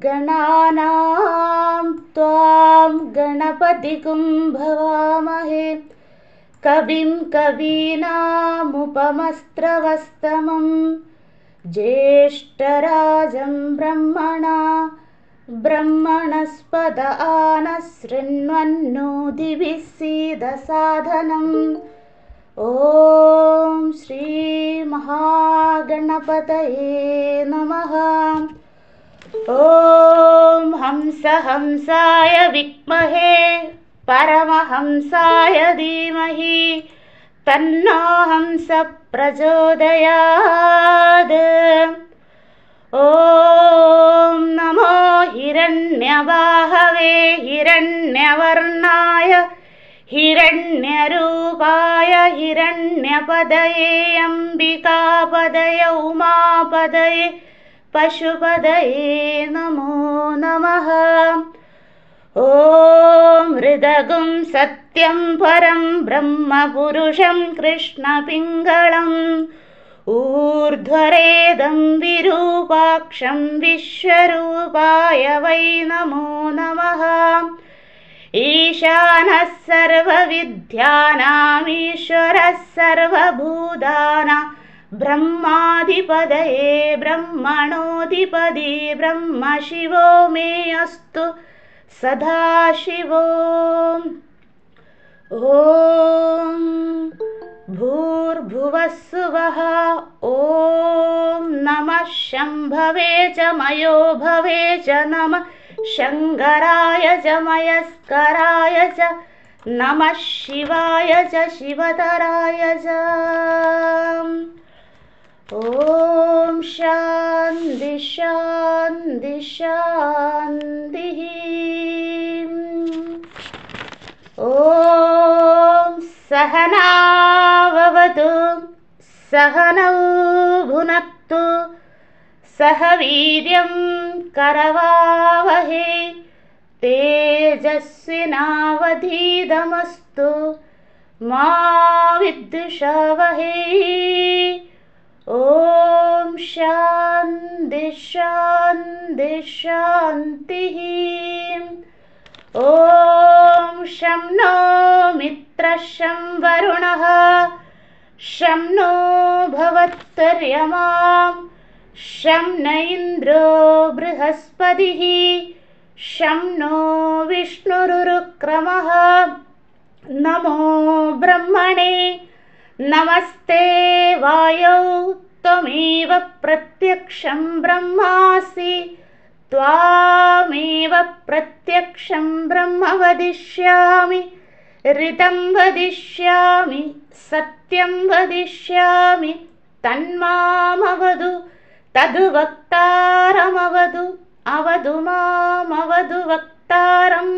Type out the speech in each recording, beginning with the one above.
गणानां त्वां गणपतिगुं भवामहे कविं कवीनामुपमस्त्रवस्तमं ज्येष्ठराजं ब्रह्मणस्पद आनः शृण्वन्नोतिभिः सीदसादनम्। ॐ श्रीमहागणपतये नमः। ॐ हंसाय विद्महे परमहंसाय धीमहि तन्नो हंसः प्रचोदयात्। ॐ नमो हिरण्यबाहवे हिरण्यवर्णाय हिरण्यरूपाय हिरण्यपदये अम्बिकापदये उमापदये पशुपदये नमो नमः। ॐ हृदगुं सत्यं परं ब्रह्मपुरुषं कृष्णपिङ्गलम् ऊर्ध्वरेदं विरूपाक्षं विश्वरूपाय वै नमो नमः। ईशानः सर्वविद्यानामीश्वरः सर्वभूतानां ब्रह्माधिपतये ब्रह्मणोऽधिपति ब्रह्मशिवो मे अस्तु सदाशिवो। ॐ भूर्भुवस्सुवः ॐ नमः शम्भवे च मयो भवे च नमः शङ्कराय च मयस्कराय च नमः शिवाय च शिवतराय च। ॐ शान्ति शान्ति शान्तिः। ॐ सहनाववतु सहनौ भुनक्तु सह वीर्यं करवावहे तेजस्विनावधीतमस्तु मा विद्विषावहे। ॐ शान्ति शान्ति शान्तिः। ॐ शं नो मित्रः शं वरुणः शं नो भवत्वर्यमा शं न इन्द्रो बृहस्पतिः शं नो विष्णुरुक्रमः। नमो ब्रह्मणे नमस्ते वायौ त्वमेव प्रत्यक्षं ब्रह्मासि त्वामेव प्रत्यक्षं ब्रह्म वदिष्यामि ऋतं वदिष्यामि सत्यं वदिष्यामि तन्मामवदु तद् वक्तारमवदु अवदु मामवदु वक्तारम्।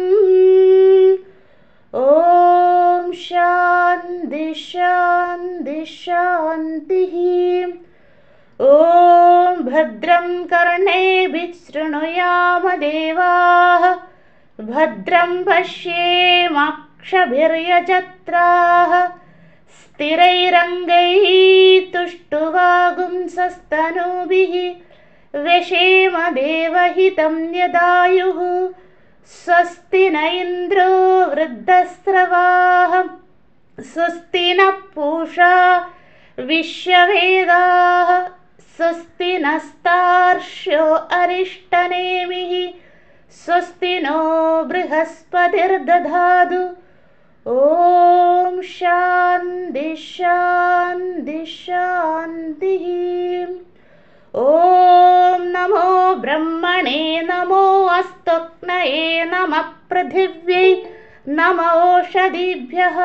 ॐ शान्ति शान्ति शान्तिः। ॐ भद्रं कर्णेभिः शृणुयाम देवाः भद्रं पश्येमाक्षभिर्यजत्राः स्थिरैरङ्गैः तुष्टुवागुंसस्तनूभिः व्यशेम देवहितं यदायुः। स्वस्ति न इन्द्रो वृद्धस्रवाः स्वस्ति नः पूषा विश्ववेदाः स्वस्ति नस्तार्क्ष्यो अरिष्टनेमिः स्वस्ति नो बृहस्पतिर्दधातु। ॐ शान्ति शान्ति शान्तिः। ॐ नमो ब्रह्मणे नमो अस्तक्नये नमः पृथिव्यै नमो ओषधीभ्यः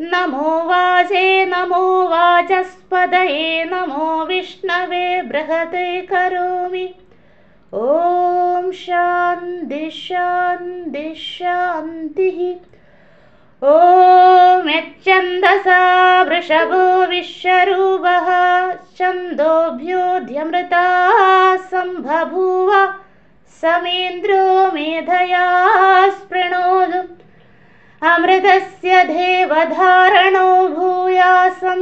नमो वाजे नमो वाचस्पतये नमो विष्णवे बृहते करोमि। ॐ शान्ति शान्ति शान्तिः। ॐ यच्छन्दसा वृषभो विश्वरूपः छन्दोभ्योऽध्यमृता सम्बभूव समेन्द्रो मेधया स्पृणोतु। अमृतस्य देवधारणो भूयासं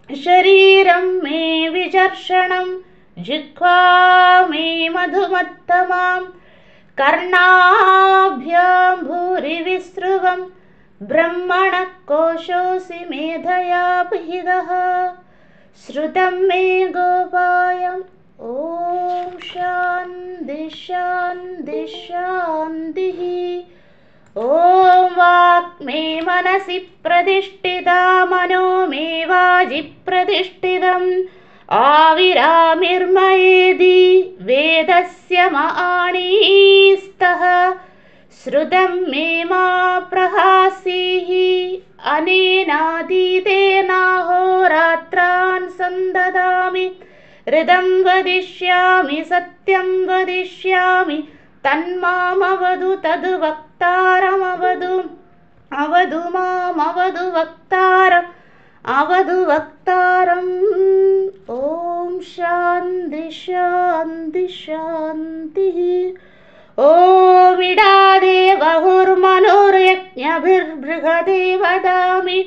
शरीरं मे विचर्षणं जिह्वा मे मधुमत्तमां कर्णाभ्यां भूरिविसृवं ब्रह्मणः कोशोऽसि मेधया पिहितः श्रुतं मे गोपायम्। ॐ शान्ति शान्ति शान्तिः। ॐ वाक् मे मनसि प्रतिष्ठिता मनो मे वाचि प्रतिष्ठितम् आविरामिर्मयेदि वेदस्य मणिस्तः श्रुतं मे मा प्रहासीः अनेनातीतेनाहोरात्रान् सन्ददामि ऋतं वदिष्यामि सत्यं वदिष्यामि तन्मामवदु तद्वक्तारमवदु अवदु मामवदु वक्तारम् अवदु वक्तारम्। ॐ शान्ति शान्ति शान्तिः। ॐ इडादेवहुर्मनुर्यज्ञभिर्बृहदे वदामि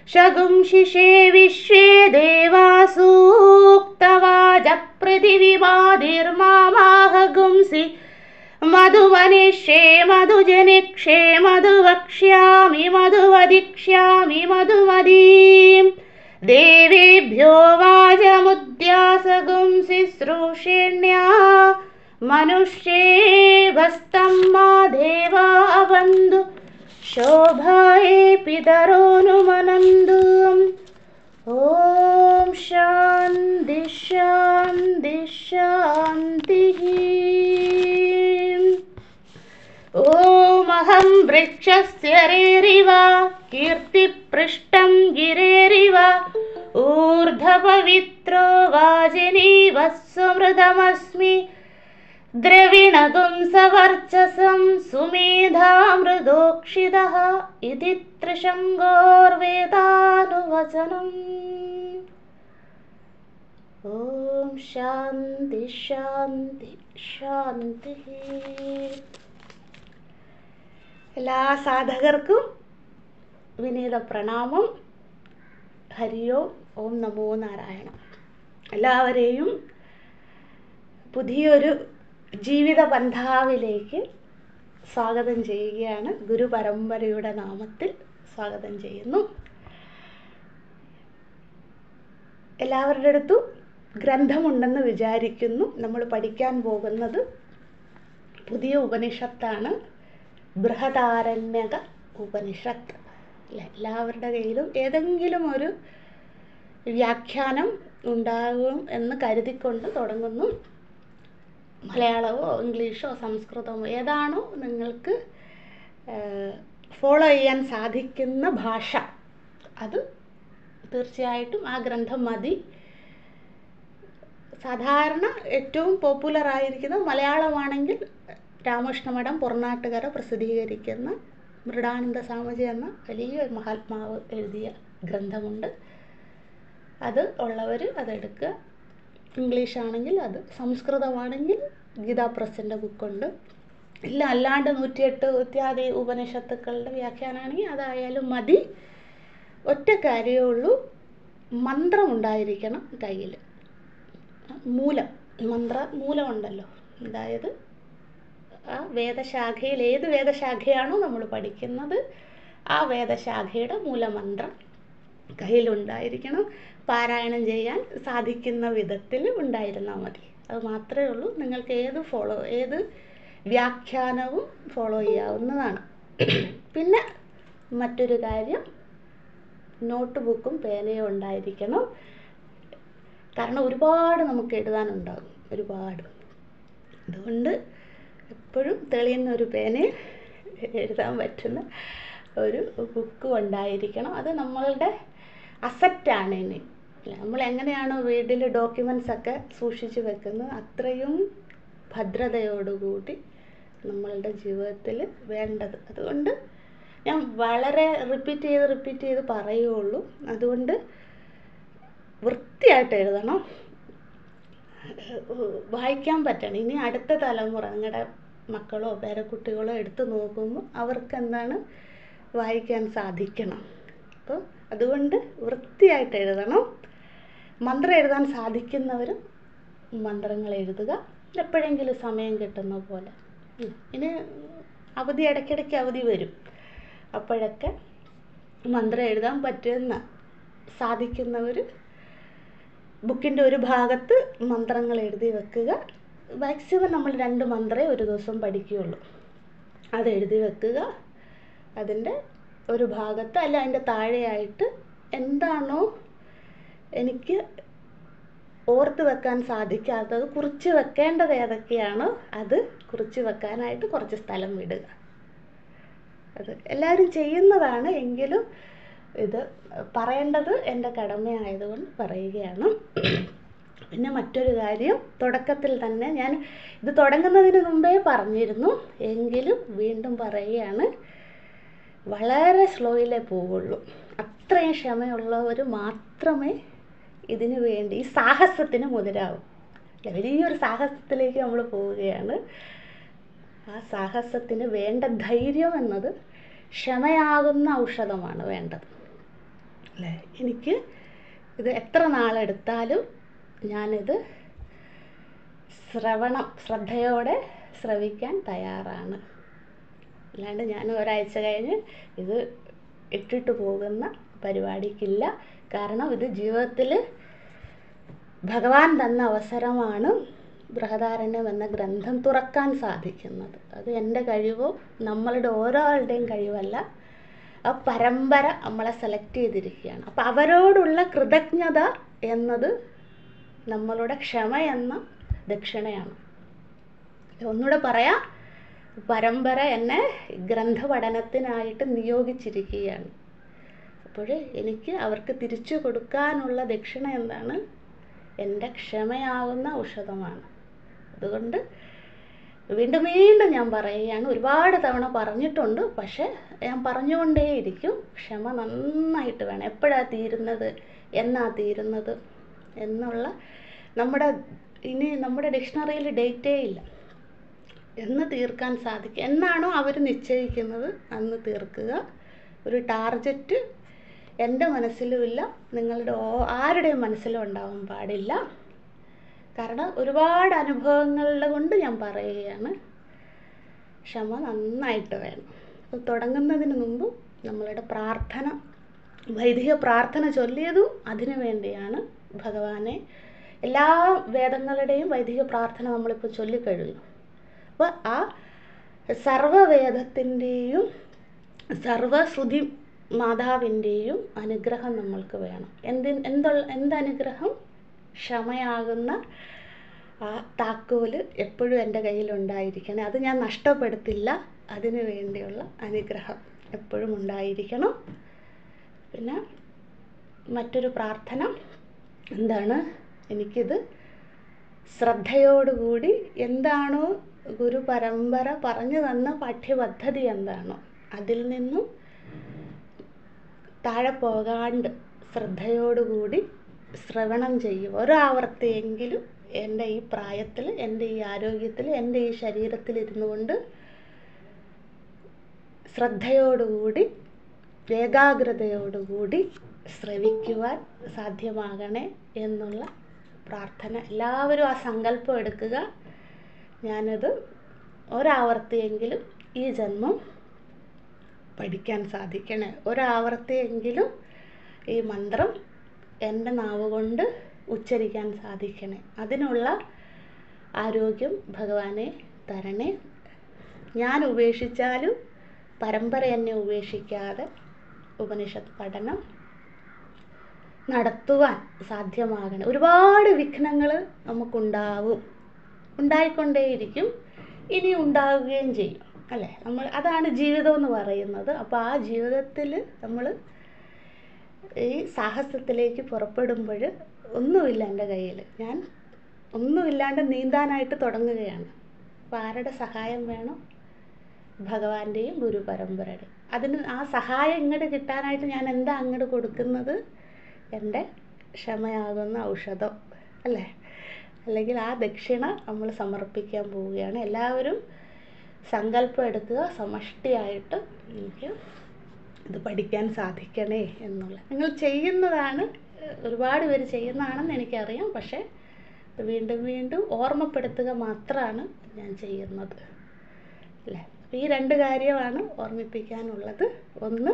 शगुंशिषे विश्वे देवासूक्तवाच पृथिवीमादिर्मामाहगुंसि मधुवनिष्ये मधुजनिक्षे मधुवक्ष्यामि मधुवदिक्ष्यामि मधुमदीं देवेभ्यो वाचमुद्यासगुंसि श्रूषेण्या मनुष्ये भस्तं मा देवा वन्दु शोभाये पितरोऽनुमनन्तु। ॐ शान्ति शान्ति शान्तिः। ॐ वृक्षस्य रेरिव कीर्तिपृष्ठं गिरेरिव ऊर्ध्वपवित्रो वाजिनीव सुमृतमस्मि द्रविणगुं सवर्चसं सुमेधामृदोक्षितः इति त्रिशङ्गोर्वेदानुवचनम्। ॐ शान्ति शान्ति शान्तिः। എല്ലാ സാധകർക്കും വിനീത പ്രണാമം. ഹരി ഓം. ഓം നമോ നാരായണ. എല്ലാവരെയും പുതിയൊരു ജീവിത പന്ഥാവിലേക്ക് സ്വാഗതം ചെയ്യുകയാണ്. ഗുരുപരമ്പരയുടെ നാമത്തിൽ സ്വാഗതം ചെയ്യുന്നു. എല്ലാവരുടെ അടുത്തും ഗ്രന്ഥമുണ്ടെന്ന് വിചാരിക്കുന്നു. നമ്മൾ പഠിക്കാൻ പോകുന്നത് പുതിയ ഉപനിഷത്താണ്, ബൃഹദാരണ്യക ഉപനിഷത്ത്. എല്ലാവരുടെ കയ്യിലും ഏതെങ്കിലും ഒരു വ്യാഖ്യാനം ഉണ്ടാകും എന്ന് കരുതിക്കൊണ്ട് തുടങ്ങുന്നു. മലയാളമോ ഇംഗ്ലീഷോ സംസ്കൃതമോ ഏതാണോ നിങ്ങൾക്ക് ഫോളോ ചെയ്യാൻ സാധിക്കുന്ന ഭാഷ അത് തീർച്ചയായിട്ടും ആ ഗ്രന്ഥം മതി. സാധാരണ ഏറ്റവും പോപ്പുലർ ആയിരിക്കുന്നത് മലയാളമാണെങ്കിൽ രാമകൃഷ്ണമഠം പൊറനാട്ടുകര പ്രസിദ്ധീകരിക്കുന്ന മൃഡാനന്ദ സ്വാമിജി എന്ന വലിയ മഹാത്മാവ് എഴുതിയ ഗ്രന്ഥമുണ്ട്. അത് ഉള്ളവർ അതെടുക്കുക. ഇംഗ്ലീഷാണെങ്കിൽ അത്, സംസ്കൃതമാണെങ്കിൽ ഗീതാ പ്രസിൻ്റെ ബുക്കുണ്ട്. ഇല്ല അല്ലാണ്ട് 108 ഇത്യാദി ഉപനിഷത്തുക്കളുടെ വ്യാഖ്യാനമാണെങ്കിൽ അതായാലും മതി. ഒറ്റ കാര്യമേ ഉള്ളൂ, മന്ത്രം ഉണ്ടായിരിക്കണം കയ്യിൽ. മൂലമുണ്ടല്ലോ, അതായത് ആ വേദശാഖയിൽ ഏത് വേദശാഖയാണോ നമ്മൾ പഠിക്കുന്നത് ആ വേദശാഖയുടെ മൂലമന്ത്രം കയ്യിലുണ്ടായിരിക്കണം. പാരായണം ചെയ്യാൻ സാധിക്കുന്ന വിധത്തിൽ ഉണ്ടായിരുന്നാൽ മതി. അത് മാത്രമേ ഉള്ളൂ. നിങ്ങൾക്ക് ഏത് വ്യാഖ്യാനവും ഫോളോ ചെയ്യാവുന്നതാണ്. പിന്നെ മറ്റൊരു കാര്യം, നോട്ട് ബുക്കും പേനയും ഉണ്ടായിരിക്കണം. കാരണം ഒരുപാട് നമുക്ക് എഴുതാനുണ്ടാകും, ഒരുപാട്. അതുകൊണ്ട് എപ്പോഴും തെളിയുന്ന ഒരു പേനയിൽ എഴുതാൻ പറ്റുന്ന ഒരു ബുക്കും ഉണ്ടായിരിക്കണം. അത് നമ്മളുടെ അസറ്റാണ്. ഇനി നമ്മൾ എങ്ങനെയാണോ വീട്ടിൽ ഡോക്യുമെൻറ്റ്സ് ഒക്കെ സൂക്ഷിച്ച് വെക്കുന്നത് അത്രയും ഭദ്രതയോടുകൂടി നമ്മളുടെ ജീവിതത്തിൽ വേണ്ടത്. അതുകൊണ്ട് ഞാൻ വളരെ റിപ്പീറ്റ് ചെയ്ത് പറയുള്ളൂ. അതുകൊണ്ട് വൃത്തിയായിട്ട് എഴുതണം, വായിക്കാൻ പറ്റണം. ഇനി അടുത്ത തലമുറ, നിങ്ങളുടെ മക്കളോ പേരക്കുട്ടികളോ എടുത്ത് നോക്കുമ്പോൾ അവർക്ക് എന്താണ് വായിക്കാൻ സാധിക്കണം. അപ്പോൾ അതുകൊണ്ട് വൃത്തിയായിട്ട് എഴുതണം. മന്ത്രം എഴുതാൻ സാധിക്കുന്നവരും മന്ത്രങ്ങൾ എഴുതുക, എപ്പോഴെങ്കിലും സമയം കിട്ടുന്ന പോലെ. ഇനി ഇടയ്ക്കിടയ്ക്ക് അവധി വരും, അപ്പോഴൊക്കെ മന്ത്രം എഴുതാൻ പറ്റുന്ന സാധിക്കുന്നവർ ബുക്കിൻ്റെ ഒരു ഭാഗത്ത് മന്ത്രങ്ങൾ എഴുതി വെക്കുക. മാക്സിമം നമ്മൾ 2 മന്ത്രമേ ഒരു ദിവസം പഠിക്കുകയുള്ളൂ. അത് എഴുതി വെക്കുക. അതിൻ്റെ ഒരു ഭാഗത്ത് അല്ല അതിൻ്റെ താഴെയായിട്ട് എന്താണോ എനിക്ക് ഓർത്ത് വെക്കാൻ സാധിക്കാത്തത്, കുറിച്ച് വെക്കേണ്ടത് ഏതൊക്കെയാണോ അത് കുറിച്ച് വെക്കാനായിട്ട് കുറച്ച് സ്ഥലം വിടുക. അത് എല്ലാവരും ചെയ്യുന്നതാണ്, എങ്കിലും ഇത് പറയേണ്ടത് എൻ്റെ കടമയായതുകൊണ്ട് പറയുകയാണ്. പിന്നെ മറ്റൊരു കാര്യം, തുടക്കത്തിൽ തന്നെ ഞാൻ ഇത് തുടങ്ങുന്നതിന് മുമ്പേ പറഞ്ഞിരുന്നു, എങ്കിലും വീണ്ടും പറയുകയാണ്, വളരെ സ്ലോയിലേ പോവുള്ളൂ. അത്രയും ക്ഷമയുള്ളവർ മാത്രമേ ഇതിനു വേണ്ടി ഈ സാഹസത്തിന് മുതിരാവും. വലിയൊരു സാഹസത്തിലേക്ക് നമ്മൾ പോവുകയാണ്. ആ സാഹസത്തിന് വേണ്ട ധൈര്യം എന്നത് ക്ഷമയാകുന്ന ഔഷധമാണ് വേണ്ടത്, അല്ലേ? എനിക്ക് ഇത് എത്ര നാളെടുത്താലും ഞാനിത് ശ്രദ്ധയോടെ ശ്രവിക്കാൻ തയ്യാറാണ്. അല്ലാണ്ട് ഞാൻ ഒരാഴ്ച കഴിഞ്ഞ് ഇത് ഇട്ടിട്ട് പോകുന്ന പരിപാടിക്കില്ല. കാരണം ഇത് ജീവിതത്തിൽ ഭഗവാൻ തന്ന അവസരമാണ് ബൃഹദാരണ്യം എന്ന ഗ്രന്ഥം തുറക്കാൻ സാധിക്കുന്നത്. അത് എൻ്റെ കഴിവോ നമ്മളുടെ ഓരോരുടെയും കഴിവല്ല, ആ പരമ്പര നമ്മളെ സെലക്ട് ചെയ്തിരിക്കുകയാണ്. അപ്പം അവരോടുള്ള കൃതജ്ഞത എന്നത് നമ്മളുടെ ക്ഷമ എന്ന ദക്ഷിണയാണ്. ഒന്നുകൂടെ പറയാം, പരമ്പര എന്നെ ഗ്രന്ഥപഠനത്തിനായിട്ട് നിയോഗിച്ചിരിക്കുകയാണ്. അപ്പോൾ എനിക്ക് അവർക്ക് തിരിച്ചു കൊടുക്കാനുള്ള ദക്ഷിണ എന്താണ്? എൻ്റെ ക്ഷമയാവുന്ന ഔഷധമാണ്. അതുകൊണ്ട് വീണ്ടും വീണ്ടും ഞാൻ പറയുകയാണ്, ഒരുപാട് തവണ പറഞ്ഞിട്ടുണ്ട്, പക്ഷേ ഞാൻ പറഞ്ഞുകൊണ്ടേയിരിക്കും. ക്ഷമ നന്നായിട്ട് വേണം. എപ്പോഴാണ് തീരുന്നത്, എന്നാ തീരുന്നത് എന്നുള്ള നമ്മുടെ ഡിക്ഷണറിയിൽ ഡേറ്റേ ഇല്ല. എന്ന് തീർക്കാൻ സാധിക്കും, എന്നാണോ അവർ നിശ്ചയിക്കുന്നത് അന്ന് തീർക്കുക. ഒരു ടാർഗറ്റ് എൻ്റെ മനസ്സിലുമില്ല, നിങ്ങളുടെ ആരുടെയും മനസ്സിലും ഉണ്ടാവാൻ പാടില്ല. കാരണം ഒരുപാട് അനുഭവങ്ങളുടെ കൊണ്ട് ഞാൻ പറയുകയാണ്, ക്ഷമ നന്നായിട്ട് വേണം. അപ്പോൾ തുടങ്ങുന്നതിന് മുമ്പ് നമ്മളുടെ പ്രാർത്ഥന, വൈദിക പ്രാർത്ഥന ചൊല്ലിയതും അതിനു വേണ്ടിയാണ്. ഭഗവാനെ എല്ലാ വേദങ്ങളുടെയും വൈദിക പ്രാർത്ഥന നമ്മളിപ്പോൾ ചൊല്ലിക്കഴിഞ്ഞു. അപ്പോൾ ആ സർവവേദത്തിൻ്റെയും സർവശ്രുതി മാതാവിൻ്റെയും അനുഗ്രഹം നമ്മൾക്ക് വേണം. എന്തനുഗ്രഹം? ക്ഷമയാകുന്ന ആ താക്കോല് എപ്പോഴും എൻ്റെ കയ്യിലുണ്ടായിരിക്കണം. അത് ഞാൻ നഷ്ടപ്പെടുത്തില്ല. അതിനു വേണ്ടിയുള്ള അനുഗ്രഹം എപ്പോഴും ഉണ്ടായിരിക്കണം. പിന്നെ മറ്റൊരു പ്രാർത്ഥന എന്താണ്? എനിക്കിത് ശ്രദ്ധയോടുകൂടി എന്താണോ ഗുരു പരമ്പര പറഞ്ഞു തന്ന പാഠ്യപദ്ധതി എന്താണോ അതിൽ നിന്നും താഴെ പോകാണ്ട് ശ്രദ്ധയോടുകൂടി ശ്രവണം ചെയ്യും. ഒരാവർത്തിയെങ്കിലും എൻ്റെ ഈ പ്രായത്തിൽ, എൻ്റെ ഈ ആരോഗ്യത്തിൽ, എൻ്റെ ഈ ശരീരത്തിൽ ഇരുന്നു കൊണ്ട് ശ്രദ്ധയോടുകൂടി ഏകാഗ്രതയോടുകൂടി ശ്രവിക്കുവാൻ സാധ്യമാകണേ എന്നുള്ള പ്രാർത്ഥന. എല്ലാവരും ആ സങ്കല്പം എടുക്കുക. ഞാനത് ഒരാവർത്തിയെങ്കിലും ഈ ജന്മം പഠിക്കാൻ സാധിക്കണേ, ഒരാവർത്തിയെങ്കിലും ഈ മന്ത്രം എൻ്റെ നാവ് കൊണ്ട് ഉച്ചരിക്കാൻ സാധിക്കണേ. അതിനുള്ള ആരോഗ്യം ഭഗവാനെ തരണേ. ഞാൻ ഉപേക്ഷിച്ചാലും പരമ്പര എന്നെ ഉപേക്ഷിക്കാതെ ഉപനിഷത്ത് പഠനം നടത്തുവാൻ സാധ്യമാകണം. ഒരുപാട് വിഘ്നങ്ങൾ നമുക്കുണ്ടാവും, ഉണ്ടായിക്കൊണ്ടേയിരിക്കും, ഇനി ഉണ്ടാവുകയും ചെയ്യും, അല്ലേ? അതാണ് ജീവിതം എന്ന് പറയുന്നത്. അപ്പോൾ ആ ജീവിതത്തിൽ നമ്മൾ ഈ സാഹസത്തിലേക്ക് പുറപ്പെടുമ്പോൾ ഒന്നുമില്ല എൻ്റെ കയ്യിൽ, ഞാൻ ഒന്നുമില്ലാണ്ട് നീന്താനായിട്ട് തുടങ്ങുകയാണ്. അപ്പോൾ ആരുടെ സഹായം വേണം? ഭഗവാന്റെയും ഗുരു പരമ്പരയുടെയും. അതിന് ആ സഹായം ഇങ്ങോട്ട് കിട്ടാനായിട്ട് ഞാൻ എന്താ അങ്ങോട്ട് കൊടുക്കുന്നത്? എൻ്റെ ക്ഷമയാകുന്ന ഔഷധം അല്ലേ? അല്ലെങ്കിൽ ആ ദക്ഷിണ നമ്മൾ സമർപ്പിക്കാൻ പോവുകയാണ്. എല്ലാവരും സങ്കല്പം എടുക്കുക, സമഷ്ടിയായിട്ട് എനിക്ക് ഇത് പഠിക്കാൻ സാധിക്കണേ എന്നുള്ള. നിങ്ങൾ ചെയ്യുന്നതാണ്, ഒരുപാട് പേര് ചെയ്യുന്നതാണെന്ന് എനിക്കറിയാം. പക്ഷേ വീണ്ടും വീണ്ടും ഓർമ്മപ്പെടുത്തുക മാത്രമാണ് ഞാൻ ചെയ്യുന്നത് അല്ലേ? ഈ 2 കാര്യമാണ് ഓർമ്മിപ്പിക്കാനുള്ളത്. ഒന്ന്,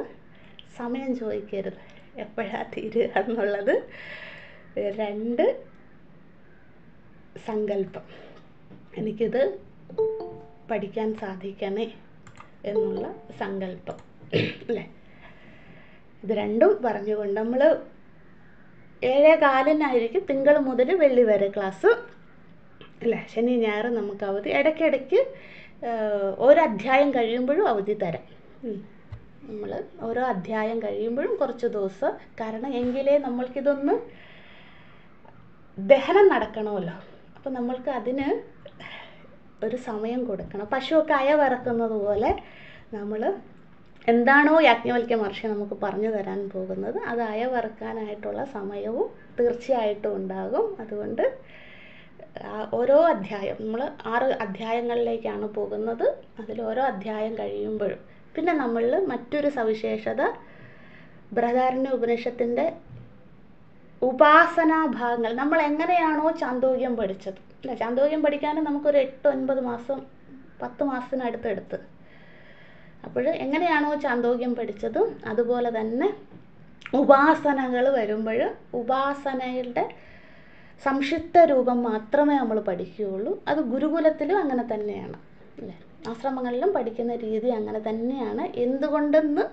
സമയം ചോദിക്കരുത്, എപ്പോഴാണ് തീരുക എന്നുള്ളത്. 2, സങ്കല്പം, എനിക്കിത് പഠിക്കാൻ സാധിക്കണേ എന്നുള്ള സങ്കല്പം അല്ലേ? ഇത് 2ഉം പറഞ്ഞുകൊണ്ട് നമ്മൾ 7:15 തിങ്കൾ മുതൽ വെള്ളി വരെ ക്ലാസ് അല്ലേ? ശനി ഞായർ നമുക്ക് അവധി. ഇടയ്ക്കിടയ്ക്ക് ഓരോ അധ്യായം കഴിയുമ്പോഴും അവധി തരാം. നമ്മൾ ഓരോ അധ്യായം കഴിയുമ്പോഴും കുറച്ച് ദിവസം, കാരണം എങ്കിലേ നമ്മൾക്കിതൊന്ന് ദഹനം നടക്കണമല്ലോ. അപ്പം നമ്മൾക്ക് അതിന് ഒരു സമയം കൊടുക്കണം. പശുവൊക്കെ അയവിറക്കുന്നത് പോലെ നമ്മൾ എന്താണോ യാജ്ഞവൽക്യ മഹർഷി നമുക്ക് പറഞ്ഞു തരാൻ പോകുന്നത്, അത് അയവിറക്കാനായിട്ടുള്ള സമയവും തീർച്ചയായിട്ടും ഉണ്ടാകും. അതുകൊണ്ട് ഓരോ അധ്യായം, നമ്മൾ 6 അധ്യായങ്ങളിലേക്കാണ് പോകുന്നത്. അതിൽ ഓരോ അധ്യായം കഴിയുമ്പോഴും പിന്നെ നമ്മളിൽ മറ്റൊരു സവിശേഷത, ബൃഹദാരണ്യ ഉപനിഷത്തിൻ്റെ ഉപാസനാ ഭാഗങ്ങൾ നമ്മൾ എങ്ങനെയാണോ ചാന്തോക്യം പഠിച്ചത് അല്ല, ചാന്തോക്യം പഠിക്കാൻ നമുക്കൊരു 8-9 മാസം 10 മാസത്തിനടുത്ത് എടുത്ത്. അപ്പോൾ എങ്ങനെയാണോ ചാന്തോക്യം പഠിച്ചത് അതുപോലെ തന്നെ ഉപാസനകൾ വരുമ്പോൾ ഉപാസനയുടെ സംക്ഷിപ്ത രൂപം മാത്രമേ നമ്മൾ പഠിക്കുകയുള്ളൂ. അത് ഗുരുകുലത്തിലും അങ്ങനെ തന്നെയാണ് അല്ലേ? ആശ്രമങ്ങളിലും പഠിക്കുന്ന രീതി അങ്ങനെ തന്നെയാണ്. എന്തുകൊണ്ടെന്ന്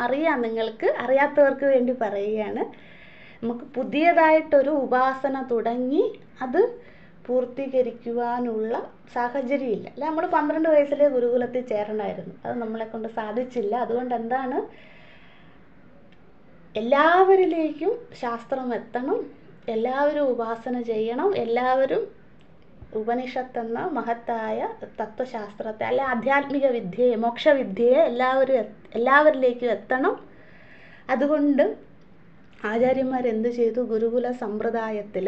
അറിയാം നിങ്ങൾക്ക്, അറിയാത്തവർക്ക് വേണ്ടി പറയുകയാണ്. നമുക്ക് പുതിയതായിട്ടൊരു ഉപാസന തുടങ്ങി അത് പൂർത്തീകരിക്കുവാനുള്ള സാഹചര്യമില്ല അല്ല. നമ്മൾ 12 വയസ്സിലെ ഗുരുകുലത്തിൽ ചേരണമായിരുന്നു, അത് നമ്മളെ കൊണ്ട് സാധിച്ചില്ല. അതുകൊണ്ട് എന്താണ്, എല്ലാവരിലേക്കും ശാസ്ത്രം എത്തണം, എല്ലാവരും ഉപാസന ചെയ്യണം, എല്ലാവരും ഉപനിഷത്തെന്ന മഹത്തായ തത്വശാസ്ത്രത്തെ അല്ലെ ആധ്യാത്മിക വിദ്യയെ, മോക്ഷവിദ്യയെ എല്ലാവരിലേക്കും എത്തണം. അതുകൊണ്ട് ആചാര്യന്മാരെന്ത് ചെയ്തു? ഗുരുകുല സമ്പ്രദായത്തിൽ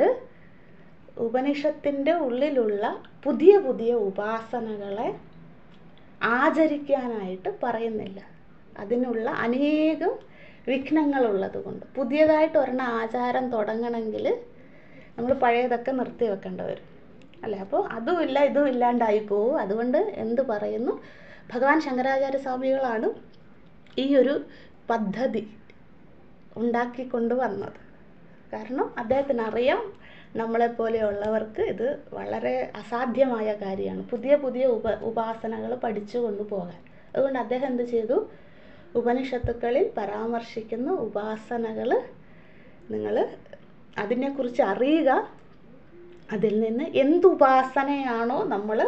ഉപനിഷത്തിൻ്റെ ഉള്ളിലുള്ള പുതിയ പുതിയ ഉപാസനകളെ ആചരിക്കാനായിട്ട് പറയുന്നില്ല. അതിനുള്ള അനേകം വിഘ്നങ്ങളുള്ളത് കൊണ്ട് പുതിയതായിട്ട് ഒരെണ്ണം ആചാരം തുടങ്ങണമെങ്കിൽ നമ്മൾ പഴയതൊക്കെ നിർത്തി വെക്കേണ്ടി വരും അല്ലേ? അപ്പോൾ അതുമില്ല ഇതും ഇല്ലാണ്ടായി പോവും. അതുകൊണ്ട് എന്ത് പറയുന്നു, ഭഗവാൻ ശങ്കരാചാര്യ സ്വാമികളാണ് ഈ ഒരു പദ്ധതി ഉണ്ടാക്കിക്കൊണ്ട് വന്നത്. കാരണം അദ്ദേഹത്തിനറിയാം നമ്മളെപ്പോലെയുള്ളവർക്ക് ഇത് വളരെ അസാധ്യമായ കാര്യമാണ്, പുതിയ പുതിയ ഉപാസനകൾ പഠിച്ചു കൊണ്ടുപോകാൻ. അതുകൊണ്ട് അദ്ദേഹം എന്ത് ചെയ്തു? ഉപനിഷത്തുക്കളിൽ പരാമർശിക്കുന്ന ഉപാസനകൾ നിങ്ങൾ അതിനെക്കുറിച്ച് അറിയുക, അതിൽ നിന്ന് എന്തുപാസനയാണോ നമ്മൾ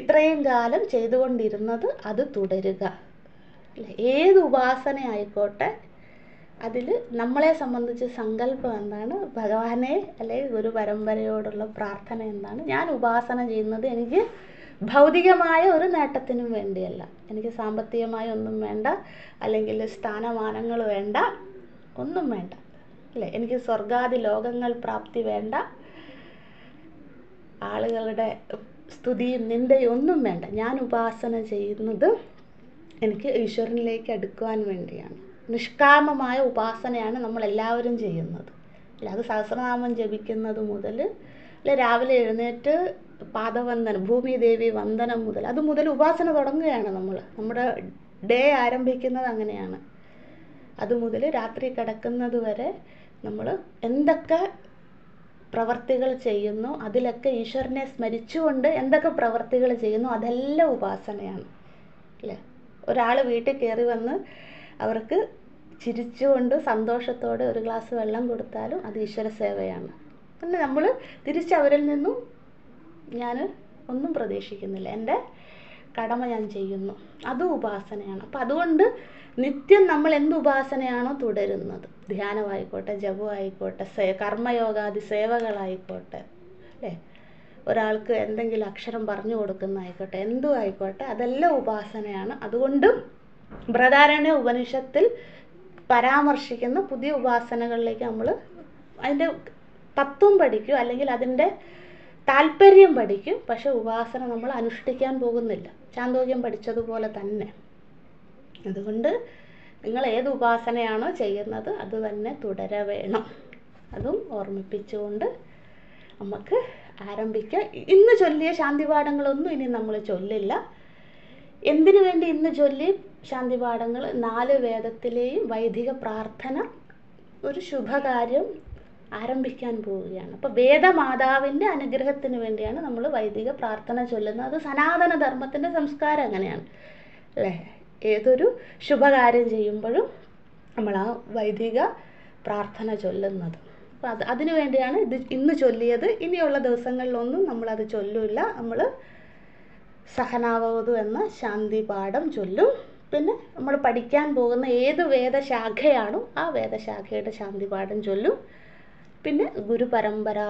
ഇത്രയും കാലം ചെയ്തുകൊണ്ടിരുന്നത് അത് തുടരുക അല്ലേ? ഏത് ഉപാസന ആയിക്കോട്ടെ, അതിൽ നമ്മളെ സംബന്ധിച്ച് സങ്കല്പം എന്താണ്? ഭഗവാനെ അല്ലെങ്കിൽ ഗുരു പരമ്പരയോടുള്ള പ്രാർത്ഥന എന്താണ്? ഞാൻ ഉപാസന ചെയ്യുന്നത് എനിക്ക് ഭൗതികമായ ഒരു നേട്ടത്തിനും വേണ്ടിയല്ല, എനിക്ക് സാമ്പത്തികമായ ഒന്നും വേണ്ട, അല്ലെങ്കിൽ സ്ഥാനമാനങ്ങൾ വേണ്ട, ഒന്നും വേണ്ട അല്ലേ? എനിക്ക് സ്വർഗാദി ലോകങ്ങൾ പ്രാപ്തി വേണ്ട, ആളുകളുടെ സ്തുതിയും നിന്ദയും ഒന്നും വേണ്ട. ഞാൻ ഉപാസന ചെയ്യുന്നത് എനിക്ക് ഈശ്വരനിലേക്ക് അടുക്കുവാൻ വേണ്ടിയാണ്. നിഷ്കാമമായ ഉപാസനയാണ് നമ്മളെല്ലാവരും ചെയ്യുന്നത് അല്ല. അത് സഹസ്രനാമം ജപിക്കുന്നത് മുതൽ അല്ലെ, രാവിലെ എഴുന്നേറ്റ് പാദവന്ദനം, ഭൂമിദേവി വന്ദനം മുതൽ, അത് മുതൽ ഉപാസന തുടങ്ങുകയാണ് നമ്മൾ. നമ്മുടെ ഡേ ആരംഭിക്കുന്നത് അങ്ങനെയാണ്. അതുമുതൽ രാത്രി കിടക്കുന്നത് വരെ നമ്മൾ എന്തൊക്കെ പ്രവർത്തികൾ ചെയ്യുന്നു, അതിലൊക്കെ ഈശ്വരനെ സ്മരിച്ചുകൊണ്ട് എന്തൊക്കെ പ്രവർത്തികൾ ചെയ്യുന്നു, അതെല്ലാം ഉപാസനയാണ് അല്ലേ? ഒരാൾ വീട്ടിൽ കയറി വന്ന് അവർക്ക് ചിരിച്ചുകൊണ്ട് സന്തോഷത്തോടെ ഒരു ഗ്ലാസ് വെള്ളം കൊടുത്താലും അത് ഈശ്വര സേവയാണ്. പിന്നെ നമ്മൾ തിരിച്ചവരിൽ നിന്നും ഞാൻ ഒന്നും പ്രതീക്ഷിക്കുന്നില്ല, എൻ്റെ കടമ ഞാൻ ചെയ്യുന്നു, അതും ഉപാസനയാണ്. അപ്പം അതുകൊണ്ട് നിത്യം നമ്മൾ എന്ത് ഉപാസനയാണോ തുടരുന്നത്, ധ്യാനമായിക്കോട്ടെ, ജപമായിക്കോട്ടെ, കർമ്മയോഗാദി സേവകളായിക്കോട്ടെ അല്ലേ, ഒരാൾക്ക് എന്തെങ്കിലും അക്ഷരം പറഞ്ഞു കൊടുക്കുന്നതായിക്കോട്ടെ, എന്തും ആയിക്കോട്ടെ, അതെല്ലാം ഉപാസനയാണ്. അതുകൊണ്ട് ബൃഹദാരണ്യ ഉപനിഷത്തിൽ പരാമർശിക്കുന്ന പുതിയ ഉപാസനകളിലേക്ക് നമ്മൾ അതിൻ്റെ തത്വം പഠിക്കും, അല്ലെങ്കിൽ അതിൻ്റെ താല്പര്യം പഠിക്കും. പക്ഷെ ഉപാസന നമ്മൾ അനുഷ്ഠിക്കാൻ പോകുന്നില്ല, ചാന്തോക്യം പഠിച്ചതുപോലെ തന്നെ. അതുകൊണ്ട് നിങ്ങൾ ഏത് ഉപാസനയാണോ ചെയ്യുന്നത് അത് തന്നെ തുടര വേണം. അതും ഓർമ്മിപ്പിച്ചുകൊണ്ട് നമുക്ക് ആരംഭിക്കാം. ഇന്ന് ചൊല്ലിയ ശാന്തിപാഠങ്ങളൊന്നും ഇനി നമ്മൾ ചൊല്ലില്ല. എന്തിനു വേണ്ടി ഇന്ന് ചൊല്ലി ശാന്തിപാഠങ്ങൾ? 4 വേദത്തിലെയും വൈദിക പ്രാർത്ഥന, ഒരു ശുഭകാര്യം ആരംഭിക്കാൻ പോവുകയാണ്. അപ്പോൾ വേദമാതാവിൻ്റെ അനുഗ്രഹത്തിന് വേണ്ടിയാണ് നമ്മൾ വൈദിക പ്രാർത്ഥന ചൊല്ലുന്നത്. അത് സനാതന ധർമ്മത്തിൻ്റെ സംസ്കാരം അങ്ങനെയാണ് അല്ലേ? ഏതൊരു ശുഭകാര്യം ചെയ്യുമ്പോഴും നമ്മൾ ആ വൈദിക പ്രാർത്ഥന ചൊല്ലുന്നത്. അപ്പോൾ അതിനു വേണ്ടിയാണ് ഇന്ന് ചൊല്ലിയത്. ഇനിയുള്ള ദിവസങ്ങളിലൊന്നും നമ്മളത് ചൊല്ലില്ല. നമ്മൾ സഹനാവവതു എന്ന ശാന്തിപാഠം ചൊല്ലും. പിന്നെ നമ്മൾ പഠിക്കാൻ പോകുന്ന ഏത് വേദശാഖയാണോ ആ വേദശാഖയുടെ ശാന്തിപാഠം ചൊല്ലും. പിന്നെ ഗുരുപരമ്പരാ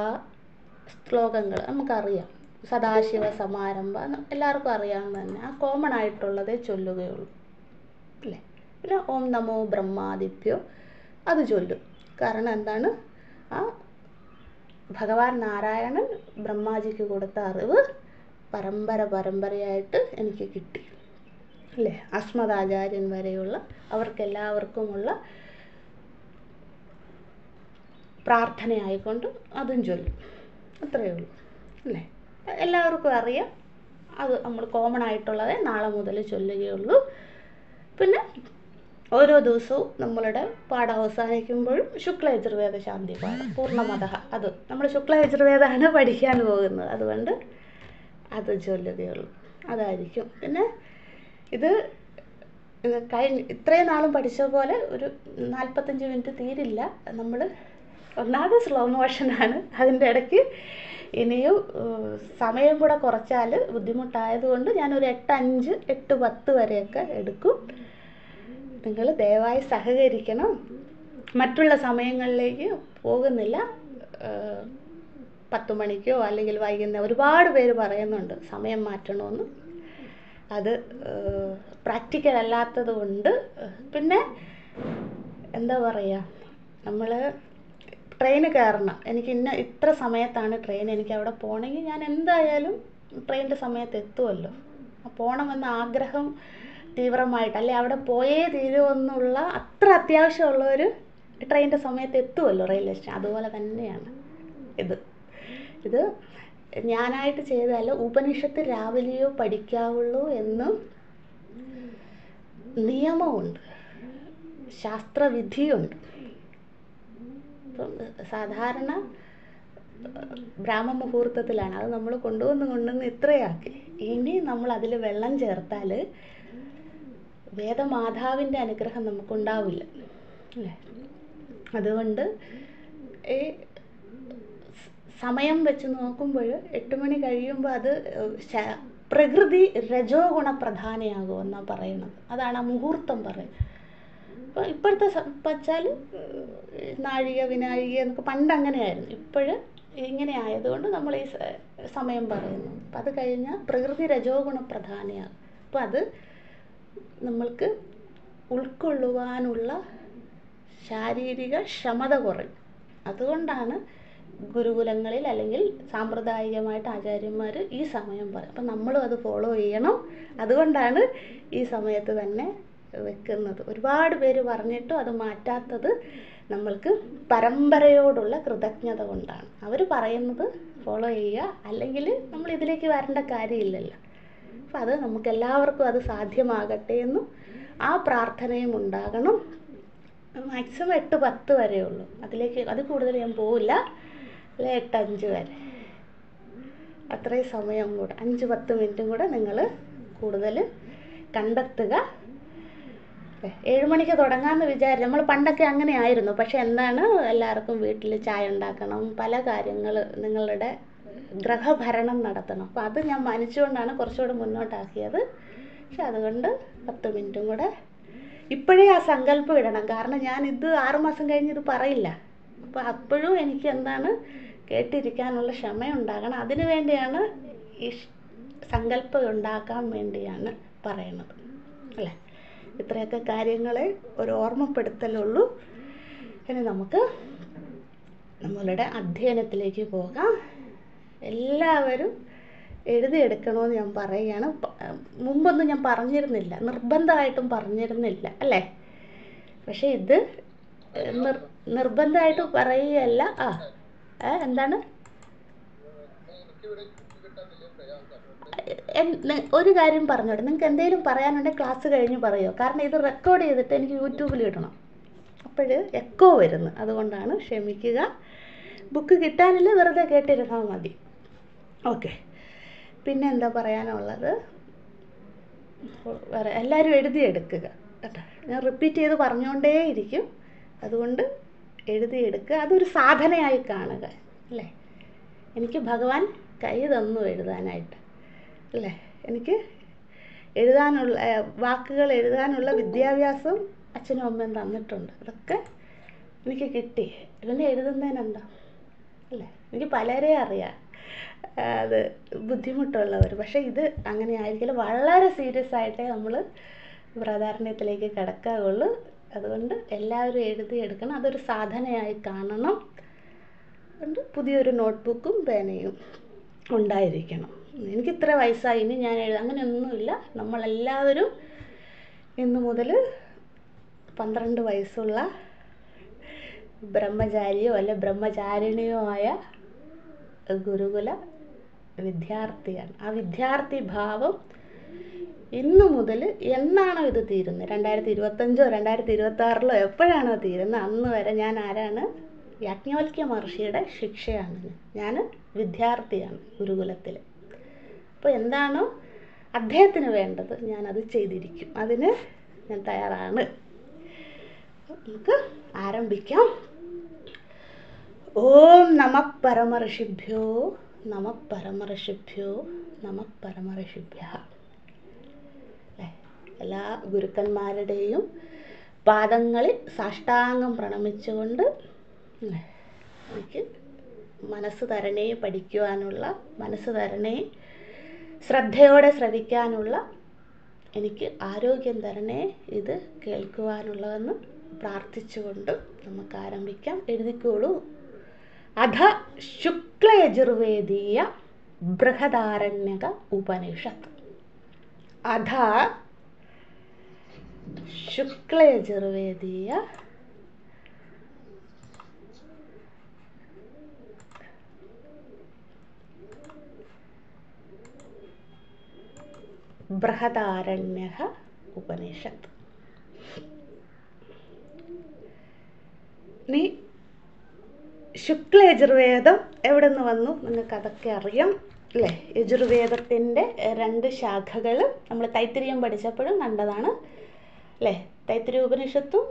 ശ്ലോകങ്ങൾ നമുക്കറിയാം, സദാശിവ സമാരംഭ എല്ലാവർക്കും അറിയാവുന്ന തന്നെ, ആ കോമൺ ആയിട്ടുള്ളതേ ചൊല്ലുകയുള്ളൂ അല്ലേ? പിന്നെ ഓം നമോ ബ്രഹ്മാദിഭ്യോ അത് ചൊല്ലും. കാരണം എന്താണ്? ആ ഭഗവാൻ നാരായണൻ ബ്രഹ്മാജിക്ക് കൊടുത്ത അറിവ് പരമ്പരയായിട്ട് എനിക്ക് കിട്ടി അല്ലേ? അസ്മദാചാര്യൻ വരെയുള്ള അവർക്കെല്ലാവർക്കുമുള്ള പ്രാർത്ഥനയായിക്കൊണ്ട് അതും ചൊല്ലും. അത്രയേ ഉള്ളൂ അല്ലേ? എല്ലാവർക്കും അറിയാം. അത് നമ്മൾ കോമൺ ആയിട്ടുള്ളതേ നാളെ മുതൽ ചൊല്ലുകയുള്ളൂ. പിന്നെ ഓരോ ദിവസവും നമ്മളുടെ പാഠം അവസാനിക്കുമ്പോഴും ശുക്ലയജുർവേദ ശാന്തി പാഠം പൂർണ്ണമത, അത് നമ്മൾ ശുക്ലയജുർവേദമാണ് പഠിക്കാൻ പോകുന്നത്. അതുകൊണ്ട് അത് ചൊല്ലുകയുള്ളൂ, അതായിരിക്കും. പിന്നെ ഇത് ഇത്രയും നാളും പഠിച്ച പോലെ ഒരു 45 മിനിറ്റ് തീരില്ല. നമ്മൾ ഒന്നാമത് സ്ലോ മോഷനാണ്. അതിൻ്റെ ഇടയ്ക്ക് ഇനിയും സമയം കൂടെ കുറച്ചാൽ ബുദ്ധിമുട്ടായതുകൊണ്ട് ഞാനൊരു 8:05, 8:10 വരെയൊക്കെ എടുക്കും. നിങ്ങൾ ദയവായി സഹകരിക്കണം. മറ്റുള്ള സമയങ്ങളിലേക്ക് പോകുന്നില്ല. 10 മണിക്കോ അല്ലെങ്കിൽ വൈകുന്നേരം ഒരുപാട് പേര് പറയുന്നുണ്ട് സമയം മാറ്റണമെന്ന്. അത് പ്രാക്ടിക്കൽ അല്ലാത്തത് കൊണ്ട്. പിന്നെ എന്താ പറയുക, നമ്മൾ ട്രെയിന് കയറണം, എനിക്ക് ഇത്ര സമയത്താണ് ട്രെയിൻ, എനിക്ക് അവിടെ പോകണമെങ്കിൽ ഞാൻ എന്തായാലും ട്രെയിനിൻ്റെ സമയത്ത് എത്തുമല്ലോ. പോകണമെന്ന ആഗ്രഹം തീവ്രമായിട്ട്, അല്ലെ അവിടെ പോയേ തീരുമെന്നുള്ള അത്ര അത്യാവശ്യമുള്ളവർ ട്രെയിനിൻ്റെ സമയത്ത് എത്തുമല്ലോ റെയിൽവേ സ്റ്റേഷൻ. അതുപോലെ തന്നെയാണ് ഇത് ഞാനായിട്ട് ചെയ്തതല്ല. ഉപനിഷത്ത് രാവിലെയോ പഠിക്കാവുള്ളൂ എന്ന് നിയമമുണ്ട്, ശാസ്ത്രവിധിയുണ്ട്. ഇപ്പം സാധാരണ ബ്രാഹ്മമുഹൂർത്തത്തിലാണ് അത് നമ്മൾ കൊണ്ടുവന്ന് ഇത്രയാക്കി. ഇനി നമ്മൾ അതിൽ വെള്ളം ചേർത്താൽ വേദമാതാവിൻ്റെ അനുഗ്രഹം നമുക്കുണ്ടാവില്ല അല്ലേ? അതുകൊണ്ട് ഈ സമയം വെച്ച് നോക്കുമ്പോൾ 8 മണി കഴിയുമ്പോൾ അത് പ്രകൃതി രജോ ഗുണപ്രധാനയാകുമെന്നാണ് പറയുന്നത്. അതാണ് ആ മുഹൂർത്തം പറയുന്നത്. അപ്പോൾ ഇപ്പോഴത്തെ വച്ചാൽ നാഴിക വിനാഴിക എന്നൊക്കെ പണ്ട് അങ്ങനെയായിരുന്നു. ഇപ്പോഴ് ഇങ്ങനെ ആയതുകൊണ്ട് നമ്മൾ ഈ സമയം പറയുന്നു. അപ്പം അത് കഴിഞ്ഞാൽ പ്രകൃതി രജോ ഗുണപ്രധാനയാകും. അപ്പോൾ അത് നമ്മൾക്ക് ഉൾക്കൊള്ളുവാനുള്ള ശാരീരിക ക്ഷമത കുറയും. അതുകൊണ്ടാണ് ഗുരുകുലങ്ങളിൽ അല്ലെങ്കിൽ സാമ്പ്രദായികമായിട്ട് ആചാര്യന്മാർ ഈ സമയം പറയും. അപ്പം നമ്മളും അത് ഫോളോ ചെയ്യണം. അതുകൊണ്ടാണ് ഈ സമയത്ത് തന്നെ വെക്കുന്നത്. ഒരുപാട് പേര് പറഞ്ഞിട്ടും അത് മാറ്റാത്തത് നമ്മൾക്ക് പരമ്പരയോടുള്ള കൃതജ്ഞത കൊണ്ടാണ്. അവർ പറയുന്നത് ഫോളോ ചെയ്യുക, അല്ലെങ്കിൽ നമ്മൾ ഇതിലേക്ക് വരേണ്ട കാര്യമില്ലല്ലോ. അപ്പം അത് നമുക്ക് എല്ലാവർക്കും അത് സാധ്യമാകട്ടെ എന്നും ആ പ്രാർത്ഥനയും ഉണ്ടാകണം. മാക്സിമം 8:10 വരെയുള്ളൂ. അതിൽ കൂടുതൽ ഞാൻ പോവില്ല. 8:05 വരെ അത്രയും സമയം കൂടെ 5-10 മിനിറ്റും കൂടെ നിങ്ങൾ കൂടുതൽ കണ്ടെത്തുക. 7 മണിക്ക് തുടങ്ങാമെന്ന് വിചാരിച്ചു. നമ്മൾ പണ്ടൊക്കെ അങ്ങനെ ആയിരുന്നു. പക്ഷെ എന്താണ്, എല്ലാവർക്കും വീട്ടിൽ ചായ ഉണ്ടാക്കണം, പല കാര്യങ്ങൾ, നിങ്ങളുടെ ഗ്രഹഭരണം നടത്തണം. അപ്പോൾ അത് ഞാൻ മാനിച്ചുകൊണ്ടാണ് കുറച്ചുകൂടെ മുന്നോട്ടാക്കിയത്. പക്ഷെ അതുകൊണ്ട് 10 മിനിറ്റും കൂടെ ഇപ്പോഴേ ആ സങ്കല്പം ഇടണം. കാരണം ഞാൻ ഇത് 6 മാസം കഴിഞ്ഞ് ഇത് പറയില്ല. അപ്പോൾ അപ്പോഴും എനിക്ക് എന്താണ്, കേട്ടിരിക്കാനുള്ള ക്ഷമയുണ്ടാകണം. അതിനു വേണ്ടിയാണ് ഈ സങ്കല്പം ഉണ്ടാക്കാൻ വേണ്ടിയാണ് പറയണത് അല്ലേ. ഇത്രയൊക്കെ കാര്യങ്ങളെ ഒരു ഓർമ്മപ്പെടുത്തലുള്ളൂ. ഇനി നമുക്ക് നമ്മളുടെ അധ്യയനത്തിലേക്ക് പോകാം. എല്ലാവരും എഴുതിയെടുക്കണമെന്ന് ഞാൻ പറയുകയാണ്. മുമ്പൊന്നും ഞാൻ പറഞ്ഞിരുന്നില്ല, നിർബന്ധമായിട്ടും പറഞ്ഞിരുന്നില്ല അല്ലേ. പക്ഷെ ഇത് നിർബന്ധമായിട്ട് പറയുകയല്ല. എന്താണ്, ഒരു കാര്യം പറഞ്ഞോട്ടെ, നിങ്ങൾക്ക് എന്തെങ്കിലും പറയാനുണ്ടെങ്കിൽ ക്ലാസ് കഴിഞ്ഞ് പറയുമോ? കാരണം ഇത് റെക്കോർഡ് ചെയ്തിട്ട് എനിക്ക് യൂട്യൂബിൽ ഇടണം. അപ്പോൾ എക്കോ വരുന്നു, അതുകൊണ്ടാണ്, ക്ഷമിക്കുക. ബുക്ക് കിട്ടാനില്ല, വെറുതെ കേട്ടിരുന്നാൽ മതി. ഓക്കെ. പിന്നെ എന്താ പറയാനുള്ളത്, വേറെ എല്ലാവരും എഴുതിയെടുക്കുക കേട്ടോ. ഞാൻ റിപ്പീറ്റ് ചെയ്ത് പറഞ്ഞുകൊണ്ടേയിരിക്കും, അതുകൊണ്ട് എഴുതിയെടുക്കുക. അതൊരു സാധനയായി കാണുക അല്ലേ. എനിക്ക് ഭഗവാൻ കൈ തന്നു എഴുതാനായിട്ട് അല്ലേ. എനിക്ക് എഴുതാനുള്ള വാക്കുകൾ എഴുതാനുള്ള വിദ്യാഭ്യാസം അച്ഛനും അമ്മയും തന്നിട്ടുണ്ട്. അതൊക്കെ എനിക്ക് കിട്ടി. ഇവനെ എഴുതുന്നതിനെന്താ അല്ലേ. എനിക്ക് പലരെ അറിയാം, അത് ബുദ്ധിമുട്ടുള്ളവർ. പക്ഷേ ഇത് അങ്ങനെ ആയിരിക്കില്ല. വളരെ സീരിയസ് ആയിട്ടേ നമ്മൾ പ്രാധാന്യത്തിലേക്ക് കിടക്കാവുള്ളൂ. അതുകൊണ്ട് എല്ലാവരും എഴുതിയെടുക്കണം. അതൊരു സാധനയായി കാണണം. അതുകൊണ്ട് പുതിയൊരു നോട്ട്ബുക്കും പേനയും ഉണ്ടായിരിക്കണം. എനിക്കിത്ര വയസ്സായി, ഇനി ഞാൻ അങ്ങനെയൊന്നുമില്ല. നമ്മളെല്ലാവരും ഇന്നു മുതൽ 12 വയസ്സുള്ള ബ്രഹ്മചാരിയോ അല്ലെ ബ്രഹ്മചാരിണിയോ ആയ ഗുരുകുല വിദ്യാർത്ഥിയാണ്. ആ വിദ്യാർത്ഥി ഭാവം ഇന്നു മുതൽ, എന്നാണോ ഇത് തീരുന്നത്, 2025 2026 എപ്പോഴാണോ തീരുന്നത്, അന്ന് വരെ ഞാൻ ആരാണ്? യാജ്ഞവൽക്യ മഹർഷിയുടെ ശിക്ഷയാണ്. ഞാൻ വിദ്യാർത്ഥിയാണ് ഗുരുകുലത്തിൽ. അപ്പോൾ എന്താണോ അദ്ദേഹത്തിന് വേണ്ടത് ഞാനത് ചെയ്തിരിക്കും. അതിന് ഞാൻ തയ്യാറാണ്. നമുക്ക് ആരംഭിക്കാം. ഓം നമഃ പരമഋഷിഭ്യോ നമഃ പരമഋഷിഭ്യോ നമഃ പരമഋഷിഭ്യഃ. എല്ലാ ഗുരുക്കന്മാരുടെയും പാദങ്ങളിൽ സാഷ്ടാംഗം പ്രണമിച്ചുകൊണ്ട് എനിക്ക് മനസ്സ് തരണേ, പഠിക്കുവാനുള്ള മനസ്സ് തരണേ, ശ്രദ്ധയോടെ ശ്രവിക്കാനുള്ള എനിക്ക് ആരോഗ്യം തരണേ, ഇത് കേൾക്കുവാനുള്ളതെന്ന് പ്രാർത്ഥിച്ചുകൊണ്ട് നമുക്ക് ആരംഭിക്കാം. എഴുതിക്കോളൂ. അധ ശുക്ലയജുർവേദീയ ബൃഹദാരണ്യക ഉപനിഷത്ത്. അധ ശുക്ലയജുർവേദീയ ബൃഹദാരണ്യക ഉപനിഷത്ത്. ഇനി ശുക്ലയജുർവേദം എവിടെ നിന്ന് വന്നു? നിങ്ങൾക്ക് അതൊക്കെ അറിയാം അല്ലേ. യജുർവേദത്തിൻ്റെ 2 ശാഖകൾ നമ്മൾ തൈത്തിരീയം പഠിച്ചപ്പോഴും കണ്ടതാണ് അല്ലേ. തൈത്തിരീയ ഉപനിഷത്തും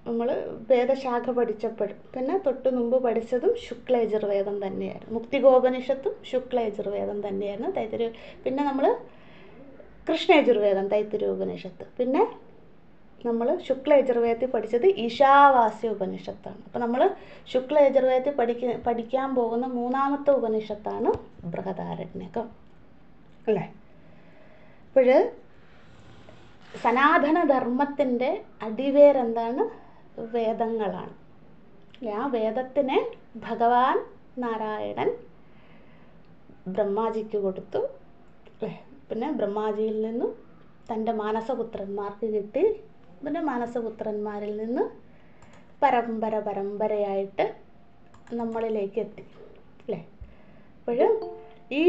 നമ്മൾ വേദശാഖ പഠിച്ചപ്പോഴും, പിന്നെ തൊട്ട് മുമ്പ് പഠിച്ചതും ശുക്ലയജുർവേദം തന്നെയായിരുന്നു. മുക്തികോപനിഷത്തും ശുക്ലയജുർവേദം തന്നെയായിരുന്നു. തൈത്തിരീയ, പിന്നെ നമ്മൾ കൃഷ്ണയജുർവേദം തൈത്തിരീയ ഉപനിഷത്ത്, പിന്നെ നമ്മൾ ശുക്ലയജുർവേദത്തിൽ പഠിച്ചത് ഈശാവാസ്യ ഉപനിഷത്താണ്. അപ്പോൾ നമ്മൾ ശുക്ലയജുർവേദത്തിൽ പഠിക്കാൻ പോകുന്ന 3ാമത്തെ ഉപനിഷത്താണ് ബൃഹദാരണ്യകം അല്ലേ. അപ്പോൾ സനാതനധർമ്മത്തിൻ്റെ അടിവേരെന്താണ്? വേദങ്ങളാണ്. ആ വേദത്തിനെ ഭഗവാൻ നാരായണൻ ബ്രഹ്മാജിക്ക് കൊടുത്തു അല്ലേ. പിന്നെ ബ്രഹ്മാജിയിൽ നിന്നും തൻ്റെ മാനസപുത്രന്മാർക്ക് കിട്ടി. പിന്നെ മാനസപുത്രന്മാരിൽ നിന്ന് പരമ്പരയായിട്ട് നമ്മളിലേക്ക് എത്തി അല്ലേ. അപ്പോൾ ഈ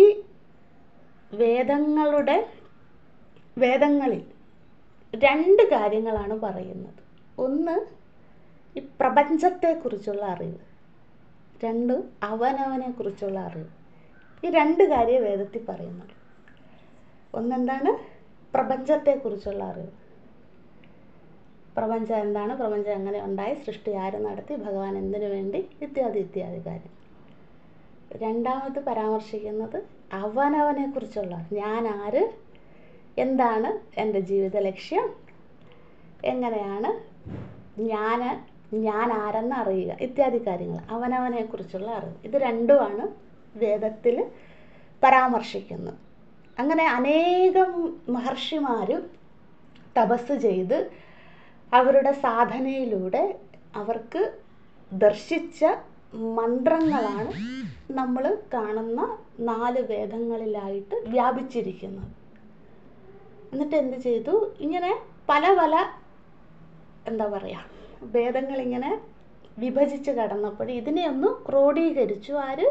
വേദങ്ങളിൽ 2 കാര്യങ്ങളാണ് പറയുന്നത്. ഒന്ന് ഈ പ്രപഞ്ചത്തെക്കുറിച്ചുള്ള അറിവ്, 2 അവനവനെക്കുറിച്ചുള്ള അറിവ്. ഈ 2 കാര്യം വേദത്തിൽ പറയുന്നുണ്ട്. ഒന്നെന്താണ്? പ്രപഞ്ചത്തെക്കുറിച്ചുള്ള അറിവ്. പ്രപഞ്ചം എന്താണ്, പ്രപഞ്ചം എങ്ങനെ ഉണ്ടായി, സൃഷ്ടി ആര് നടത്തി, ഭഗവാൻ എന്തിനു വേണ്ടി, ഇത്യാദി കാര്യം. 2ാമത് പരാമർശിക്കുന്നത് അവനവനെക്കുറിച്ചുള്ള, ഞാൻ ആര്, എന്താണ് എൻ്റെ ജീവിത ലക്ഷ്യം, എങ്ങനെയാണ് ഞാൻ ഞാൻ ആരെന്ന് അറിയുക ഇത്യാദി കാര്യങ്ങൾ, അവനവനെക്കുറിച്ചുള്ള അറിവ്. ഇത് രണ്ടുമാണ് വേദത്തിൽ പരാമർശിക്കുന്നത്. അങ്ങനെ അനേകം മഹർഷിമാർ തപസ് ചെയ്ത് അവരുടെ സാധനയിലൂടെ അവർക്ക് ദർശിച്ച മന്ത്രങ്ങളാണ് നമ്മൾ കാണുന്ന 4 വേദങ്ങളിലായിട്ട് വ്യാപിച്ചിരിക്കുന്നത്. എന്നിട്ട് എന്ത് ചെയ്തു, ഇങ്ങനെ പല പല എന്താ പറയുക വേദങ്ങളിങ്ങനെ വിഭജിച്ച് കടന്നപ്പോൾ ഇതിനെ ഒന്ന് ക്രോഡീകരിച്ചു ആര്?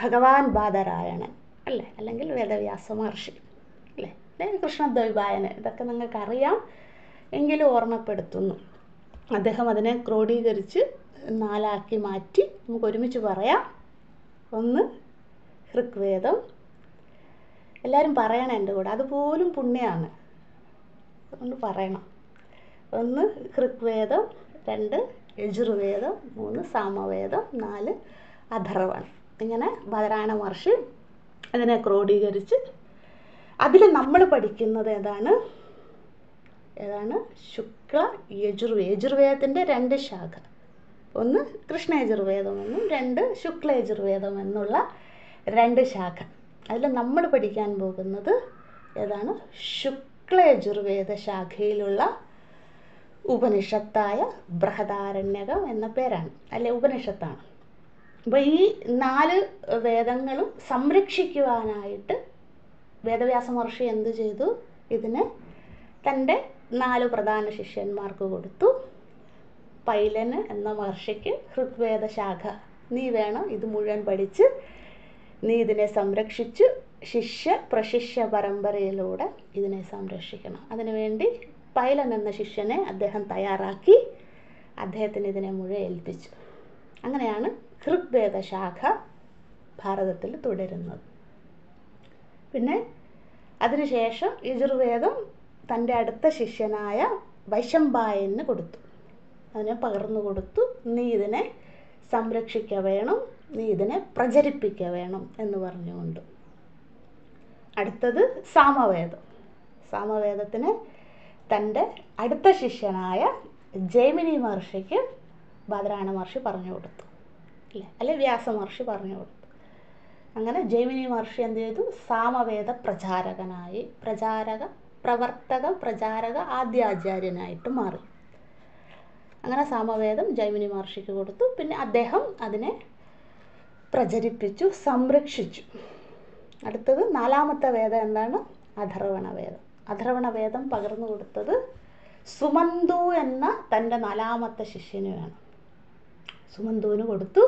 ഭഗവാൻ ബാദരായണൻ അല്ലേ, അല്ലെങ്കിൽ വേദവ്യാസ മഹർഷി അല്ലേ, അല്ലെങ്കിൽ കൃഷ്ണദ്വൈപായനൻ. ഇതൊക്കെ നിങ്ങൾക്കറിയാം, എങ്കിലും ഓർമ്മപ്പെടുത്തുന്നു. അദ്ദേഹം അതിനെ ക്രോഡീകരിച്ച് 4 മാറ്റി. നമുക്ക് ഒരുമിച്ച് പറയാം. ഒന്ന് ഋഗ്വേദം, എല്ലാവരും പറയണം എൻ്റെ കൂടെ, അതുപോലും പുണ്യമാണ്, അതുകൊണ്ട് പറയണം. 1 ഋഗ്വേദം, 2 യജുർവേദം, 3 സാമവേദം, 4 അഥർവണം. ഇങ്ങനെ ബാദരായണ മഹർഷി അതിനെ ക്രോഡീകരിച്ച് അതിൽ നമ്മൾ പഠിക്കുന്നത് ഏതാണ്? ശുക്ല യജുർവേദം. യജുർവേദത്തിൻ്റെ 2 ശാഖ, 1 കൃഷ്ണ യജുർവേദം എന്നും 2 ശുക്ല യജുർവേദം എന്നുള്ള 2 ശാഖ. അതിൽ നമ്മൾ പഠിക്കാൻ പോകുന്നത് ഏതാണ്? ശുക്ല യജുർവേദ ശാഖയിലുള്ള ഉപനിഷത്തായ ബൃഹദാരണ്യകം എന്ന പേരാണ്, അല്ലെ ഉപനിഷത്താണ്. അപ്പോൾ ഈ 4 വേദങ്ങളും സംരക്ഷിക്കുവാനായിട്ട് വേദവ്യാസ മഹർഷി എന്ത് ചെയ്തു? ഇതിനെ തൻ്റെ 4 പ്രധാന ശിഷ്യന്മാർക്ക് കൊടുത്തു. പൈലന് എന്ന മഹർഷിക്ക് ഋഗ്വേദ ശാഖ നീ വേണം ഇത് മുഴുവൻ പഠിച്ച് നീ ഇതിനെ സംരക്ഷിച്ച് ശിഷ്യ പ്രശിഷ്യ പരമ്പരയിലൂടെ ഇതിനെ സംരക്ഷിക്കണം. അതിനുവേണ്ടി പൈലൻ എന്ന ശിഷ്യനെ അദ്ദേഹം തയ്യാറാക്കി, അദ്ദേഹത്തിന് ഇതിനെ മുഴുവൻ ഏൽപ്പിച്ചു. അങ്ങനെയാണ് ഋഗ്വേദ ശാഖ ഭാരതത്തിൽ തുടരുന്നത്. പിന്നെ അതിനുശേഷം യജുർവേദം തൻ്റെ അടുത്ത ശിഷ്യനായ വൈശമ്പായന് കൊടുത്തു, അതിനെ പകർന്നു കൊടുത്തു. നീ ഇതിനെ സംരക്ഷിക്ക വേണം, നീ ഇതിനെ പ്രചരിപ്പിക്ക വേണം എന്ന് പറഞ്ഞുകൊണ്ട്. അടുത്തത് സാമവേദം. സാമവേദത്തിന് തൻ്റെ അടുത്ത ശിഷ്യനായ ജൈമിനി മഹർഷിക്ക് ബാദരായണ മഹർഷി പറഞ്ഞു കൊടുത്തു, അല്ലെ വ്യാസ മഹർഷി പറഞ്ഞു കൊടുത്തു. അങ്ങനെ ജൈമിനി മഹർഷി എന്ത് ചെയ്തു? സാമവേദ പ്രചാരകനായി, പ്രചാരക ആദ്യാചാര്യനായിട്ട് മാറി. അങ്ങനെ സാമവേദം ജൈമിനി മഹർഷിക്ക് കൊടുത്തു. പിന്നെ അദ്ദേഹം അതിനെ പ്രചരിപ്പിച്ചു, സംരക്ഷിച്ചു. അടുത്തത് 4ാമത്തെ വേദം എന്താണ്? അഥർവണ വേദം. അഥർവണ വേദം പകർന്നു കൊടുത്തത് സുമന്തു എന്ന തൻ്റെ 4ാമത്തെ ശിഷ്യന് വേണം. സുമന്തുവിന് കൊടുത്തു.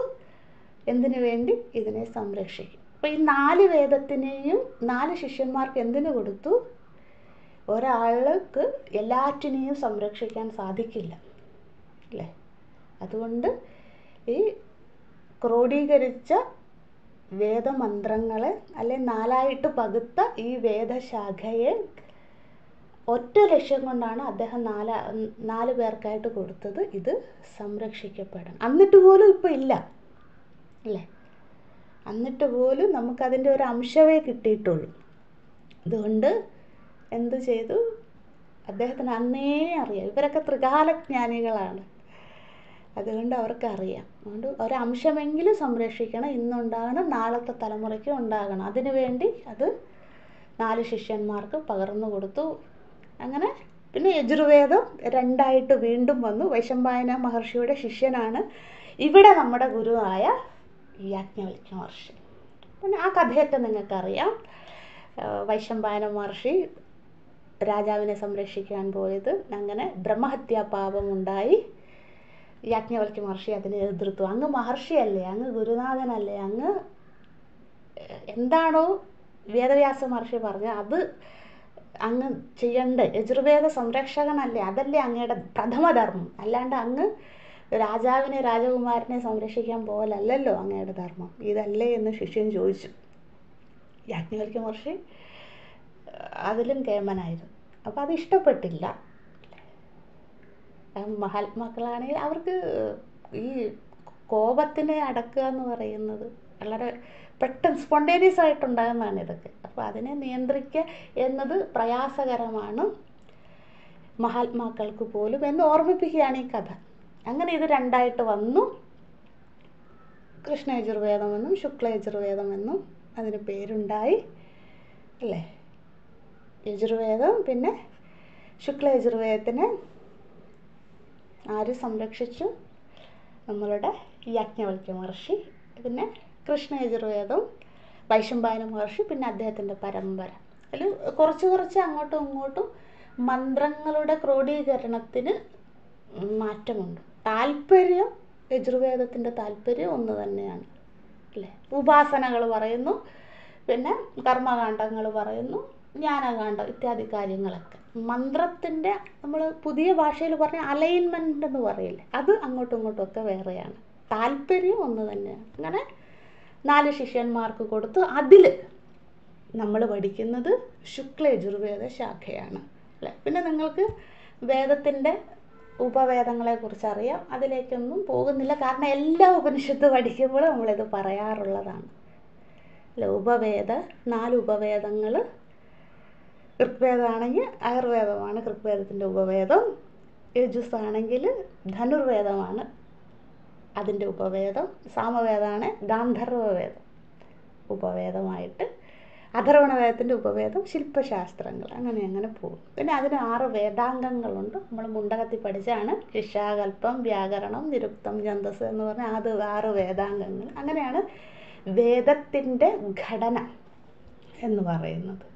എന്തിനു വേണ്ടി? ഇതിനെ സംരക്ഷിക്കും. അപ്പോൾ ഈ 4 വേദത്തിനെയും 4 ശിഷ്യന്മാർക്ക് എന്തിനു കൊടുത്തു? ഒരാൾക്ക് എല്ലാറ്റിനെയും സംരക്ഷിക്കാൻ സാധിക്കില്ല അല്ലേ. അതുകൊണ്ട് ഈ ക്രോഡീകരിച്ച വേദമന്ത്രങ്ങളെ അല്ലെ 4ആയിട്ട് പകുത്ത ഈ വേദശാഖയെ ഒറ്റ ലക്ഷ്യം കൊണ്ടാണ് അദ്ദേഹം 4 പേർക്കായിട്ട് കൊടുത്തത്, ഇത് സംരക്ഷിക്കപ്പെടണം. എന്നിട്ട് പോലും ഇപ്പം ഇല്ല അല്ലേ, എന്നിട്ട് പോലും നമുക്കതിൻ്റെ ഒരു അംശമേ കിട്ടിയിട്ടുള്ളൂ. അതുകൊണ്ട് എന്ത് ചെയ്തു? അദ്ദേഹത്തിന് അന്നേ അറിയാം, ഇവരൊക്കെ ത്രികാലജ്ഞാനികളാണ്, അതുകൊണ്ട് അവർക്കറിയാം. അതുകൊണ്ട് ഒരംശമെങ്കിലും സംരക്ഷിക്കണം, ഇന്നുണ്ടാകണം, നാളത്തെ തലമുറയ്ക്ക് ഉണ്ടാകണം. അതിനുവേണ്ടി അത് 4 ശിഷ്യന്മാർക്ക് പകർന്നു കൊടുത്തു. അങ്ങനെ പിന്നെ യജുർവേദം 2ആയിട്ട് വീണ്ടും വന്നു. വൈശമ്പായന മഹർഷിയുടെ ശിഷ്യനാണ് ഇവിടെ നമ്മുടെ ഗുരുവായ യാജ്ഞവൽക്യ മഹർഷി. പിന്നെ ആ കഥയൊക്കെ നിങ്ങൾക്കറിയാം. വൈശമ്പായന മഹർഷി രാജാവിനെ സംരക്ഷിക്കാൻ പോയത്, അങ്ങനെ ബ്രഹ്മഹത്യാ പാപമുണ്ടായി. യാജ്ഞവൽക്യ മഹർഷി അതിനെ എതിർത്തു. അങ്ങ് മഹർഷിയല്ലേ, അങ്ങ് ഗുരുനാഥനല്ലേ, അങ്ങ് എന്താണോ വേദവ്യാസ മഹർഷി പറഞ്ഞ അത് അങ്ങ് ചെയ്യണ്ടേ, യജുർവേദ സംരക്ഷകനല്ലേ, അതല്ലേ അങ്ങയുടെ പ്രഥമധർമ്മം, അല്ലാണ്ട് അങ്ങ് രാജാവിനെ രാജകുമാരനെ സംരക്ഷിക്കാൻ പോലല്ലല്ലോ അങ്ങയുടെ ധർമ്മം, ഇതല്ലേ എന്ന് ശിഷ്യൻ ചോദിച്ചു. യാജ്ഞവൽക്യ മഹർഷി അതിലും കേമനായിരുന്നു. അപ്പോൾ അത് ഇഷ്ടപ്പെട്ടില്ല. മഹാത്മാക്കളാണെങ്കിൽ അവർക്ക് ഈ കോപത്തിനെ അടക്കുക എന്ന് പറയുന്നത് വളരെ പെട്ടെന്ന് സ്പോണ്ടേനിയസ് ആയിട്ടുണ്ടാകുന്നതാണ് ഇതൊക്കെ. അപ്പോൾ അതിനെ നിയന്ത്രിക്കുക എന്നത് പ്രയാസകരമാണ് മഹാത്മാക്കൾക്ക് പോലും എന്ന് ഓർമ്മിപ്പിക്കുകയാണ് ഈ കഥ. അങ്ങനെ ഇത് രണ്ടായിട്ട് വന്നു. കൃഷ്ണയജുർവേദമെന്നും ശുക്ലയജുർവേദമെന്നും അതിന് പേരുണ്ടായി അല്ലേ. യജുർവേദം പിന്നെ ശുക്ലയജുർവേദത്തിനെ ആര് സംരക്ഷിച്ചു? നമ്മളുടെ യാജ്ഞവൽക്യ മഹർഷി. പിന്നെ കൃഷ്ണയജുർവേദം വൈശമ്പായന മഹർഷി, പിന്നെ അദ്ദേഹത്തിൻ്റെ പരമ്പര. അതിൽ കുറച്ച് അങ്ങോട്ടും ഇങ്ങോട്ടും മന്ത്രങ്ങളുടെ ക്രോഡീകരണത്തിന് മാറ്റമുണ്ട്. താല്പര്യം യജുർവേദത്തിൻ്റെ താല്പര്യം ഒന്ന് തന്നെയാണ് അല്ലേ. ഉപാസനകൾ പറയുന്നു, പിന്നെ കർമ്മകാണ്ഡങ്ങൾ പറയുന്നു, ജ്ഞാനകാന്ഡം ഇത്യാദി കാര്യങ്ങളൊക്കെ. മന്ത്രത്തിൻ്റെ നമ്മൾ പുതിയ ഭാഷയിൽ പറഞ്ഞ അലൈൻമെൻ്റ് എന്ന് പറയില്ലേ, അത് അങ്ങോട്ടും ഇങ്ങോട്ടും ഒക്കെ വേറെയാണ്. താല്പര്യം ഒന്ന് തന്നെയാണ്. അങ്ങനെ 4 ശിഷ്യന്മാർക്ക് കൊടുത്തു. അതിൽ നമ്മൾ പഠിക്കുന്നത് ശുക്ലയജുർവേദ ശാഖയാണ് അല്ലേ. പിന്നെ നിങ്ങൾക്ക് വേദത്തിൻ്റെ ഉപവേദങ്ങളെക്കുറിച്ച് അറിയാം, അതിലേക്കൊന്നും പോകുന്നില്ല. കാരണം എല്ലാ ഉപനിഷത്ത് പഠിക്കുമ്പോഴും നമ്മളിത് പറയാറുള്ളതാണ് അല്ലേ. 4 ഉപവേദങ്ങൾ. ഋഗ്വേദമാണെങ്കിൽ ആയുർവേദമാണ് ഋഗ്വേദത്തിൻ്റെ ഉപവേദം. യജുസ് ആണെങ്കിൽ ധനുർവേദമാണ് അതിൻ്റെ ഉപവേദം. സാമവേദമാണ് ഗാന്ധർവവേദം ഉപവേദമായിട്ട്. അഥർവണവേദത്തിൻ്റെ ഉപവേദം ശില്പശാസ്ത്രങ്ങൾ. അങ്ങനെ പോകും. പിന്നെ അതിന് 6 വേദാംഗങ്ങളുണ്ട്. നമ്മൾ മുണ്ടകത്തിൽ പഠിച്ചാണ്. ശിക്ഷാകൽപ്പം, വ്യാകരണം, നിരുക്തം, ഛന്ദസ് എന്ന് പറഞ്ഞാൽ അത് 6 വേദാംഗങ്ങൾ. അങ്ങനെയാണ് വേദത്തിൻ്റെ ഘടന എന്ന് പറയുന്നത്.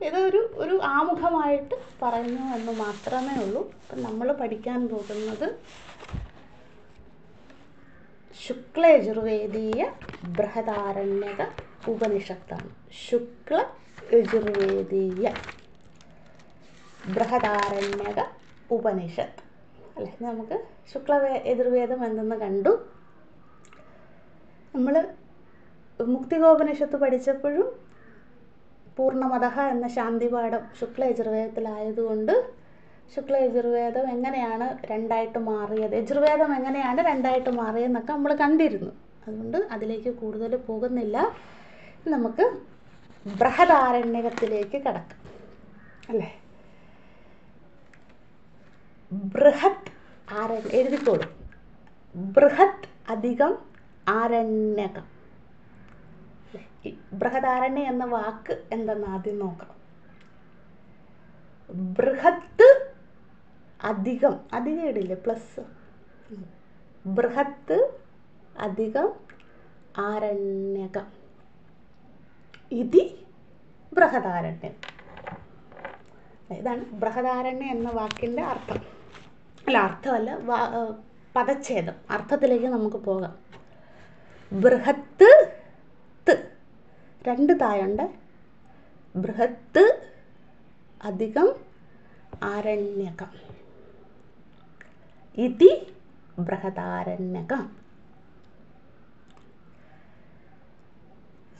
ഇതൊരു ആമുഖമായിട്ട് പറയുന്നു എന്ന് മാത്രമേ ഉള്ളൂ. അപ്പം നമ്മൾ പഠിക്കാൻ പോകുന്നത് ശുക്ലയജുർവേദീയ ബൃഹദാരണ്യക ഉപനിഷത്താണ്. ശുക്ല യജുർവേദീയ ബൃഹദാരണ്യക ഉപനിഷത്ത് അല്ലേ. നമുക്ക് യജുർവേദം എന്തെന്ന് കണ്ടു. നമ്മൾ മുക്തികോപനിഷത്ത് പഠിച്ചപ്പോഴും പൂർണ്ണമതഃ എന്ന ശാന്തിപാഠം ശുക്ലയജുർവേദത്തിലായതുകൊണ്ട് ശുക്ലയജുർവേദം എങ്ങനെയാണ് രണ്ടായിട്ട് മാറിയത്, യജുർവേദം എങ്ങനെയാണ് രണ്ടായിട്ട് മാറിയതെന്നൊക്കെ നമ്മൾ കണ്ടിരുന്നു. അതുകൊണ്ട് അതിലേക്ക് കൂടുതൽ പോകുന്നില്ല. നമുക്ക് ബൃഹദാരണ്യകത്തിലേക്ക് കടക്കാം അല്ലേ. ബൃഹത് എഴുതിക്കോളും. ബൃഹത് അധികം ആരണ്യകം. ബൃഹദാരണ്യം എന്ന വാക്ക് എന്തെന്ന് ആദ്യം നോക്കാം. ബൃഹത്ത് അധികം ഇടില്ലേ, പ്ലസ്. ബൃഹത്ത് അധികം ആരണ്യകം ഇതി ബൃഹദാരണ്യം. ഇതാണ് ബൃഹദാരണ്യം എന്ന വാക്കിൻ്റെ അർത്ഥം. അർത്ഥമല്ല, പദച്ഛേദം. അർത്ഥത്തിലേക്ക് നമുക്ക് പോകാം. ബൃഹത്ത് 2 തായുണ്ട്. ബൃഹത്ത് അധികം ആരണ്യകം ഇതി ബൃഹദാരണ്യകം.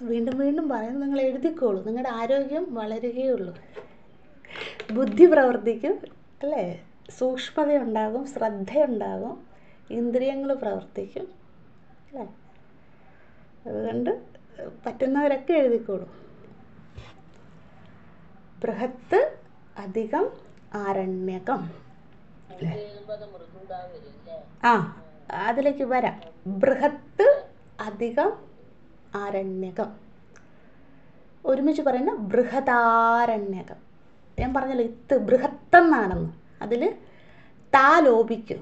വീണ്ടും പറയുന്നത് നിങ്ങൾ എഴുതിക്കോളൂ. നിങ്ങളുടെ ആരോഗ്യം വളരുകയുള്ളൂ, ബുദ്ധി പ്രവർത്തിക്കും അല്ലേ, സൂക്ഷ്മതയുണ്ടാകും, ശ്രദ്ധയുണ്ടാകും, ഇന്ദ്രിയങ്ങൾ പ്രവർത്തിക്കും അല്ലേ. അതുകൊണ്ട് പറ്റുന്നവരൊക്കെ എഴുതിക്കോളൂ. ബൃഹത്ത് അധികം ആരണ്യകം. അതിലേക്ക് വരാം. ബൃഹത്ത് അധികം ആരണ്യകം ഒരുമിച്ച് പറയുന്ന ബൃഹദാരണ്യകം. ഞാൻ പറഞ്ഞല്ലോ ബൃഹത്തെന്നാണെന്ന്. അതിൽ ലോപിക്കും.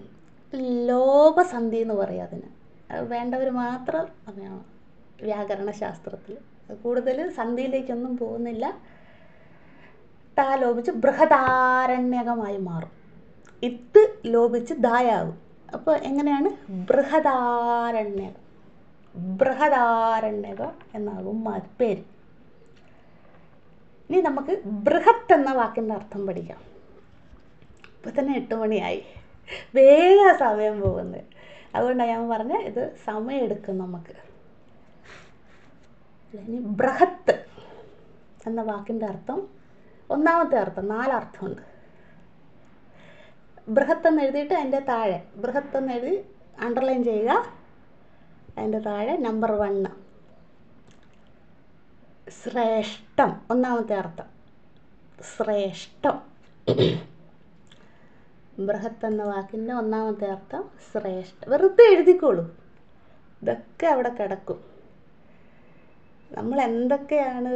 ലോപസന്ധി എന്ന് പറയും അതിന്. അത് വേണ്ടവർ മാത്രം അറിയണം വ്യാകരണ ശാസ്ത്രത്തിൽ. കൂടുതൽ സന്ധിയിലേക്കൊന്നും പോകുന്നില്ല. ലോപിച്ച് ബൃഹദാരണ്യകമായി മാറും. ലോപിച്ച് ദായാകും. അപ്പോൾ എങ്ങനെയാണ്? ബൃഹദാരണ്യകം എന്നാകും പേര്. ഇനി നമുക്ക് ബൃഹത്ത് എന്ന വാക്കിൻ്റെ അർത്ഥം പഠിക്കാം. ഇപ്പോൾ തന്നെ 8 മണിയായി, വേഗം സമയം പോകുന്നത്. അതുകൊണ്ടാണ് ഞാൻ പറഞ്ഞത് ഇത് സമയമെടുക്കും നമുക്ക്. ഇനി ബൃഹത്ത് എന്ന വാക്കിൻ്റെ അർത്ഥം, ഒന്നാമത്തെ അർത്ഥം, 4 അർത്ഥമുണ്ട്. ബൃഹത്തെന്ന് എഴുതിയിട്ട് അതിൻ്റെ താഴെ ബൃഹത്തെന്ന് എഴുതി അണ്ടർലൈൻ ചെയ്യുക. അതിൻ്റെ താഴെ നമ്പർ 1 ശ്രേഷ്ഠം. ഒന്നാമത്തെ അർത്ഥം ശ്രേഷ്ഠം. ബൃഹത്ത് എന്ന വാക്കിൻ്റെ ഒന്നാമത്തെ അർത്ഥം ശ്രേഷ്ഠ. വെറുതെ എഴുതിക്കോളൂ, ഇതൊക്കെ അവിടെ കിടക്കും. നമ്മൾ എന്തൊക്കെയാണ്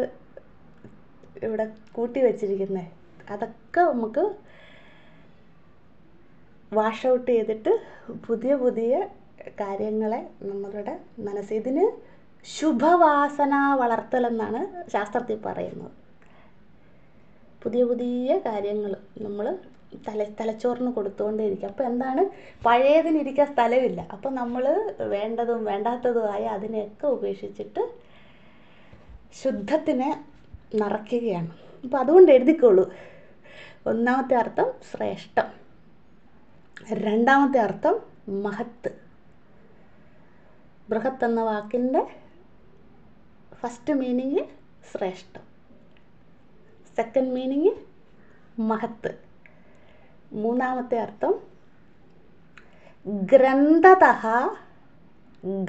ഇവിടെ കൂട്ടി വച്ചിരിക്കുന്നത് അതൊക്കെ നമുക്ക് വാഷ് ഔട്ട് ചെയ്തിട്ട് പുതിയ പുതിയ കാര്യങ്ങളെ നമ്മളുടെ മനസ്സ്, ഇതിന് ശുഭവാസന വളർത്തലെന്നാണ് ശാസ്ത്രത്തിൽ പറയുന്നത്. പുതിയ പുതിയ കാര്യങ്ങൾ നമ്മൾ തലച്ചോറിന് കൊടുത്തുകൊണ്ടേയിരിക്കും. അപ്പോൾ എന്താണ്, പഴയതിനിരിക്കാൻ സ്ഥലമില്ല. അപ്പോൾ നമ്മൾ വേണ്ടതും വേണ്ടാത്തതുമായ അതിനെയൊക്കെ ഉപേക്ഷിച്ചിട്ട് ശുദ്ധത്തിനെ നിറയ്ക്കുകയാണ്. അപ്പോൾ അതുകൊണ്ട് എഴുതിക്കോളൂ. ഒന്നാമത്തെ അർത്ഥം ശ്രേഷ്ഠം, രണ്ടാമത്തെ അർത്ഥം മഹത്ത്. ബൃഹത്ത് എന്ന വാക്കിൻ്റെ ഫസ്റ്റ് മീനിങ് ശ്രേഷ്ഠം, സെക്കൻഡ് മീനിങ് മഹത്ത്, മൂന്നാമത്തെ അർത്ഥം ഗ്രന്ഥതഃ.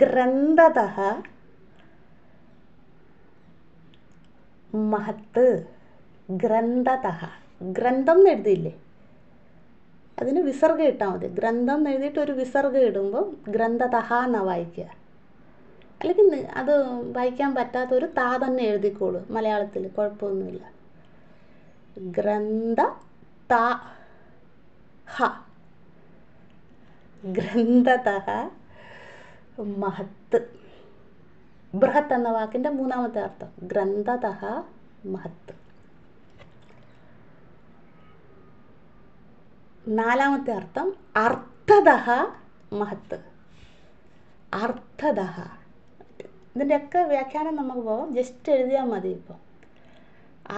ഗ്രന്ഥതഃ മഹത്ത്. ഗ്രന്ഥതഃ, ഗ്രന്ഥം എന്ന് എഴുതിയില്ലേ, അതിന് വിസർഗം ഇട്ടാൽ മതി. ഗ്രന്ഥം എന്ന് എഴുതിയിട്ട് ഒരു വിസർഗം ഇടുമ്പോൾ ഗ്രന്ഥതഃ എന്നാണ് വായിക്കുക. അല്ലെങ്കിൽ അത് വായിക്കാൻ പറ്റാത്തൊരു താ തന്നെ എഴുതിക്കോളൂ മലയാളത്തിൽ, കുഴപ്പമൊന്നുമില്ല. ഗ്രന്ഥ താ ഹ, ഗ്രന്ഥതഃ മഹത്ത്. ബൃഹത്ത് എന്ന വാക്കിൻ്റെ മൂന്നാമത്തെ അർത്ഥം ഗ്രന്ഥതഃ മഹത്ത്. നാലാമത്തെ അർത്ഥം അർത്ഥതഃ മഹത്ത്. അർത്ഥതഃ, ഇതിൻ്റെയൊക്കെ വ്യാഖ്യാനം നമുക്ക് പോകാം, ജസ്റ്റ് എഴുതിയാൽ മതി. ഇപ്പോൾ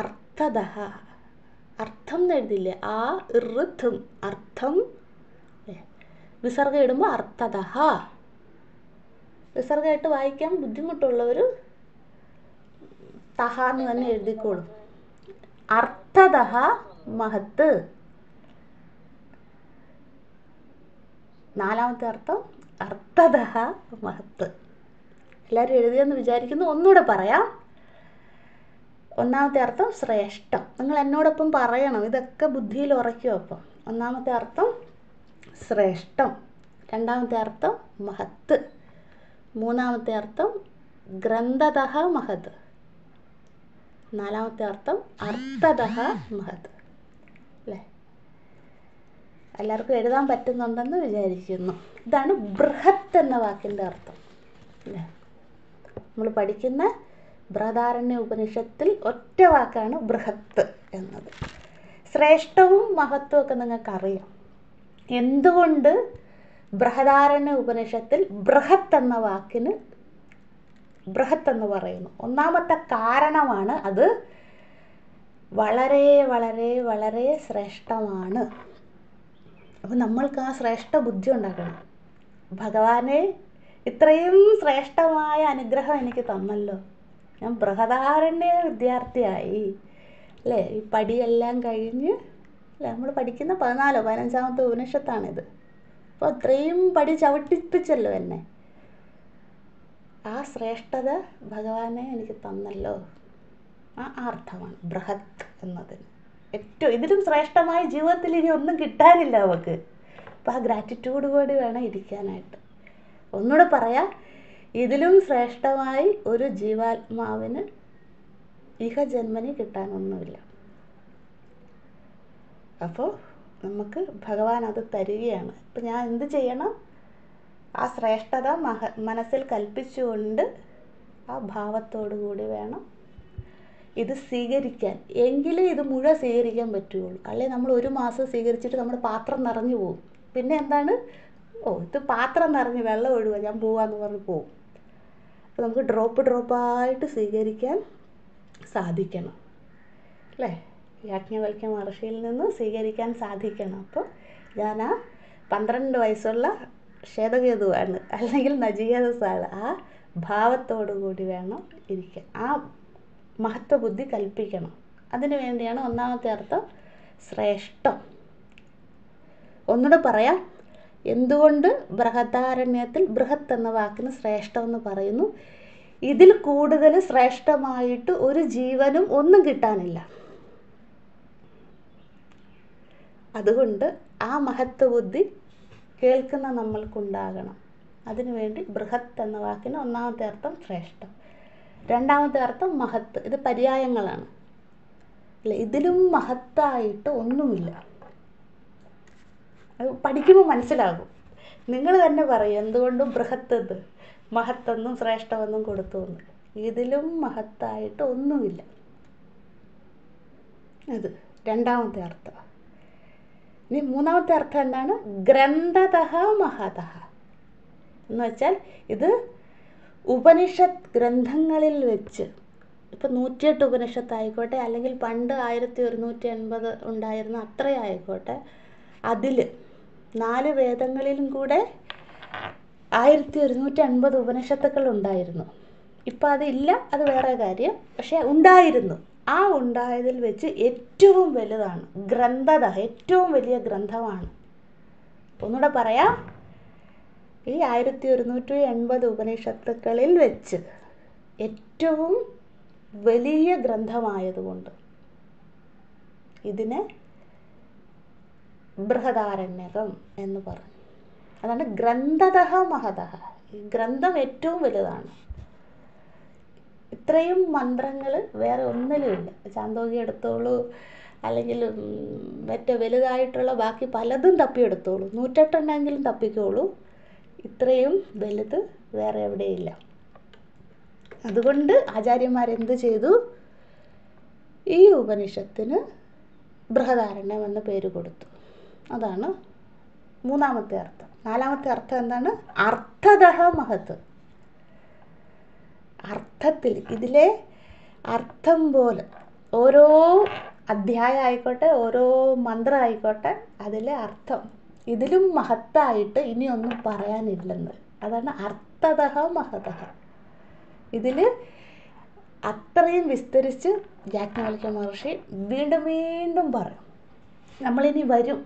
അർത്ഥതഃ, അർത്ഥം എന്ന് എഴുതില്ലേ, ആ ഋത്തും അർത്ഥം വിസർഗം ഇടുമ്പോൾ അർത്ഥതഃ. വിസർഗമായിട്ട് വായിക്കാൻ ബുദ്ധിമുട്ടുള്ളവർ തഹ എന്ന് തന്നെ എഴുതിക്കോളും. അർത്ഥതഃ മഹത്ത്. നാലാമത്തെ അർത്ഥം അർത്ഥതഃ മഹത്ത്. എല്ലാവരും എഴുതിയെന്ന് വിചാരിക്കുന്നു. ഒന്നുകൂടെ പറയാം. ഒന്നാമത്തെ അർത്ഥം ശ്രേഷ്ഠം. നിങ്ങൾ എന്നോടൊപ്പം പറയണം, ഇതൊക്കെ ബുദ്ധിയിൽ ഉറയ്ക്കും. അപ്പം ഒന്നാമത്തെ അർത്ഥം ശ്രേഷ്ഠം, രണ്ടാമത്തെ അർത്ഥം മഹത്ത്, മൂന്നാമത്തെ അർത്ഥം ഗ്രന്ഥതഃ മഹത്, നാലാമത്തെ അർത്ഥം അർത്ഥതഃ മഹത്. അല്ലേ? എല്ലാവർക്കും എഴുതാൻ പറ്റുന്നുണ്ടെന്ന് വിചാരിക്കുന്നു. ഇതാണ് ബൃഹത്ത് എന്ന വാക്കിൻ്റെ അർത്ഥം. അല്ലേ? നമ്മൾ പഠിക്കുന്ന ബൃഹദാരണ്യ ഉപനിഷത്തിൽ ഒറ്റ വാക്കാണ് ബൃഹത്ത് എന്നത്. ശ്രേഷ്ഠവും മഹത്വവും ഒക്കെ നിങ്ങൾക്കറിയാം. എന്തുകൊണ്ട് ബൃഹദാരണ്യ ഉപനിഷത്തിൽ ബൃഹത്ത് എന്ന വാക്കിന് ബൃഹത്ത് എന്ന് പറയുന്നു? ഒന്നാമത്തെ കാരണമാണ് അത് വളരെ വളരെ വളരെ ശ്രേഷ്ഠമാണ്. അപ്പം നമ്മൾക്ക് ആ ശ്രേഷ്ഠ ബുദ്ധി ഉണ്ടാക്കണം. ഭഗവാനെ ഇത്രയും ശ്രേഷ്ഠമായ അനുഗ്രഹം എനിക്ക് തന്നല്ലോ, ഞാൻ ബൃഹദാരണ്യ വിദ്യാർത്ഥിയായി, അല്ലേ? ഈ പടിയെല്ലാം കഴിഞ്ഞ്, അല്ലേ, നമ്മൾ പഠിക്കുന്ന 15ാമത്തെ ഉപനിഷത്താണിത്. അപ്പോൾ അത്രയും പടി ചവിട്ടിപ്പിച്ചല്ലോ എന്നെ. ആ ശ്രേഷ്ഠത ഭഗവാനെ എനിക്ക് തന്നല്ലോ, ആ അർത്ഥമാണ് ബൃഹത്ത് എന്നതിന്. ഏറ്റവും ഇതിലും ശ്രേഷ്ഠമായ ജീവിതത്തിൽ ഇനി ഒന്നും കിട്ടാനില്ല അവൾക്ക്. അപ്പോൾ ആ ഗ്രാറ്റിറ്റ്യൂഡ് കൂടി വേണം ഇരിക്കാനായിട്ട്. ഒന്നുകൂടെ പറയാം, ഇതിലും ശ്രേഷ്ഠമായി ഒരു ജീവാത്മാവിന് ഇഹജന്മനി കിട്ടാനൊന്നുമില്ല. അപ്പോൾ നമുക്ക് ഭഗവാൻ അത് തരികയാണ്. അപ്പം ഞാൻ എന്ത് ചെയ്യണം? ആ ശ്രേഷ്ഠത മനസ്സിൽ കൽപ്പിച്ചുകൊണ്ട് ആ ഭാവത്തോടു കൂടി വേണം ഇത് സ്വീകരിക്കാൻ. എങ്കിലേ ഇത് മുഴുവൻ സ്വീകരിക്കാൻ പറ്റുള്ളൂ. അല്ലെങ്കിൽ നമ്മൾ ഒരു മാസം സ്വീകരിച്ചിട്ട് നമ്മുടെ പാത്രം നിറഞ്ഞു പോകും. പിന്നെ എന്താണ്, ഇത് പാത്രം നിറഞ്ഞ് വെള്ളം ഒഴുകുക, ഞാൻ പോവാന്ന് പറഞ്ഞ് പോകും. അപ്പോൾ നമുക്ക് ഡ്രോപ്പായിട്ട് സ്വീകരിക്കാൻ സാധിക്കണം, അല്ലേ? യാജ്ഞവൽക്യ മഹർഷിയിൽ നിന്ന് സ്വീകരിക്കാൻ സാധിക്കണം. അപ്പോൾ ഞാൻ ആ 12 വയസ്സുള്ള ശ്വേതകേതുവാണ്, അല്ലെങ്കിൽ നചികേതസാണ്. ആ ഭാവത്തോടു കൂടി വേണം ഇരിക്കാൻ. ആ മഹത്വബുദ്ധി കൽപ്പിക്കണം. അതിനു വേണ്ടിയാണ് ഒന്നാമത്തെ അർത്ഥം ശ്രേഷ്ഠം. ഒന്നുകൂടെ പറയാം, എന്തുകൊണ്ട് ബൃഹദാരണ്യത്തിൽ ബൃഹത്ത് എന്ന വാക്കിന് ശ്രേഷ്ഠം എന്ന് പറയുന്നു? ഇതിൽ കൂടുതൽ ശ്രേഷ്ഠമായിട്ട് ഒരു ജീവനും ഒന്നും കിട്ടാനില്ല. അതുകൊണ്ട് ആ മഹത്വ ബുദ്ധി കേൾക്കുന്ന നമ്മൾക്കുണ്ടാകണം. അതിനുവേണ്ടി ബൃഹത്ത് എന്ന വാക്കിന് ഒന്നാമത്തെ അർത്ഥം ശ്രേഷ്ഠം, രണ്ടാമത്തെ അർത്ഥം മഹത്ത്. ഇത് പര്യായങ്ങളാണ് അല്ലേ. ഇതിലും മഹത്തായിട്ട് ഒന്നുമില്ല. അത് പഠിക്കുമ്പോൾ മനസ്സിലാകും. നിങ്ങൾ തന്നെ പറയും എന്തുകൊണ്ടും ബൃഹത്ത് മഹത്തെന്നും ശ്രേഷ്ഠമെന്നും കൊടുത്തു എന്ന്. ഇതിലും മഹത്തായിട്ട് ഒന്നുമില്ല. അത് രണ്ടാമത്തെ അർത്ഥം. ഇനി മൂന്നാമത്തെ അർത്ഥം എന്താണ്? ഗ്രന്ഥതഃ മഹതഃ എന്ന് വെച്ചാൽ ഇത് ഉപനിഷത്ത് ഗ്രന്ഥങ്ങളിൽ വെച്ച്, ഇപ്പം 108 ഉപനിഷത്തായിക്കോട്ടെ, അല്ലെങ്കിൽ പണ്ട് 1180 ഉണ്ടായിരുന്ന അത്രയായിക്കോട്ടെ, അതിൽ 4 വേദങ്ങളിലും കൂടെ 1150 ഉപനിഷത്തുക്കൾ ഉണ്ടായിരുന്നു. ഇപ്പം അതില്ല, അത് വേറെ കാര്യം. പക്ഷെ ഉണ്ടായിരുന്നു. ആ ഉണ്ടായതിൽ വെച്ച് ഏറ്റവും വലുതാണ് ഗ്രന്ഥത, ഏറ്റവും വലിയ ഗ്രന്ഥമാണ്. ഒന്നുകൂടെ പറയാം, ഈ 1180 ഉപനിഷത്തുക്കളിൽ വെച്ച് ഏറ്റവും വലിയ ഗ്രന്ഥമായതുകൊണ്ട് ഇതിനെ ബൃഹദാരണ്യകം എന്ന് പറഞ്ഞു. അതാണ് ഗ്രന്ഥതഃ മഹതഃ. ഈ ഗ്രന്ഥം ഏറ്റവും വലുതാണ്. ഇത്രയും മന്ത്രങ്ങൾ വേറെ ഒന്നിലുമില്ല. ചാന്തോകി എടുത്തോളൂ, അല്ലെങ്കിൽ മറ്റേ വലുതായിട്ടുള്ള ബാക്കി പലതും തപ്പിയെടുത്തോളൂ, 108 എണ്ണമെങ്കിലും തപ്പിക്കോളൂ. ഇത്രയും വലുത് വേറെ എവിടെയില്ല. അതുകൊണ്ട് ആചാര്യന്മാരെന്ത് ചെയ്തു? ഈ ഉപനിഷത്തിന് ബൃഹദാരണ്യം എന്ന പേര് കൊടുത്തു. അതാണ് മൂന്നാമത്തെ അർത്ഥം. നാലാമത്തെ അർത്ഥം എന്താണ്? അർത്ഥതഃ മഹത്ത്. അർത്ഥത്തിൽ, ഇതിലെ അർത്ഥം പോലെ ഓരോ അധ്യായം ആയിക്കോട്ടെ, ഓരോ മന്ത്രം ആയിക്കോട്ടെ, അതിലെ അർത്ഥം ഇതിലും മഹത്തായിട്ട് ഇനിയൊന്നും പറയാനില്ലെന്ന്. അതാണ് അർത്ഥതഃ മഹതഃ. ഇതിൽ അത്രയും വിസ്തരിച്ച് യാജ്ഞവൽക്യ മഹർഷി വീണ്ടും വീണ്ടും പറയും. നമ്മളിനി വരും.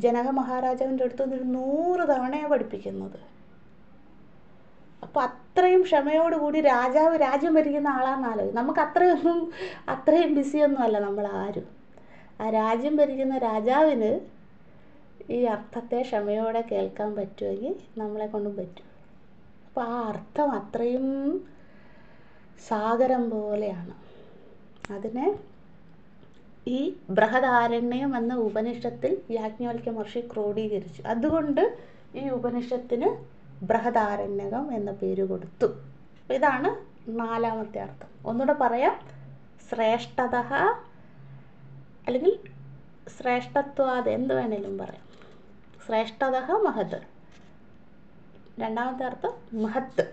ജനക മഹാരാജാവിൻ്റെ അടുത്ത് നിന്ന് 100 തവണയാണ് പഠിപ്പിക്കുന്നത്. അപ്പോൾ അത്രയും ക്ഷമയോടുകൂടി രാജാവ് രാജ്യം ഭരിക്കുന്ന ആളാണെന്നാലോചിക്കും. നമുക്ക് അത്രയും ബിസിയൊന്നും അല്ല നമ്മളാരും. ആ രാജ്യം ഭരിക്കുന്ന രാജാവിന് ഈ അർത്ഥത്തെ ക്ഷമയോടെ കേൾക്കാൻ പറ്റുമെങ്കിൽ നമ്മളെ കൊണ്ടും പറ്റും. അപ്പോൾ ആ അർത്ഥം അത്രയും സാഗരം പോലെയാണ്. അതിനെ ഈ ബൃഹദാരണ്യം എന്ന ഉപനിഷത്തിൽ യാജ്ഞവൽക്യ മഹർഷി ക്രോഡീകരിച്ചു. അതുകൊണ്ട് ഈ ഉപനിഷത്തിന് ബൃഹദാരണ്യകം എന്ന പേര് കൊടുത്തു. ഇതാണ് നാലാമത്തെ അർത്ഥം. ഒന്നുകൂടെ പറയാം. ശ്രേഷ്ഠതഃ അല്ലെങ്കിൽ ശ്രേഷ്ഠത്വാദ്, എന്ത് വേണേലും പറയാം. ശ്രേഷ്ഠതഃ മഹത്. രണ്ടാമത്തെ അർത്ഥം മഹത്ത്.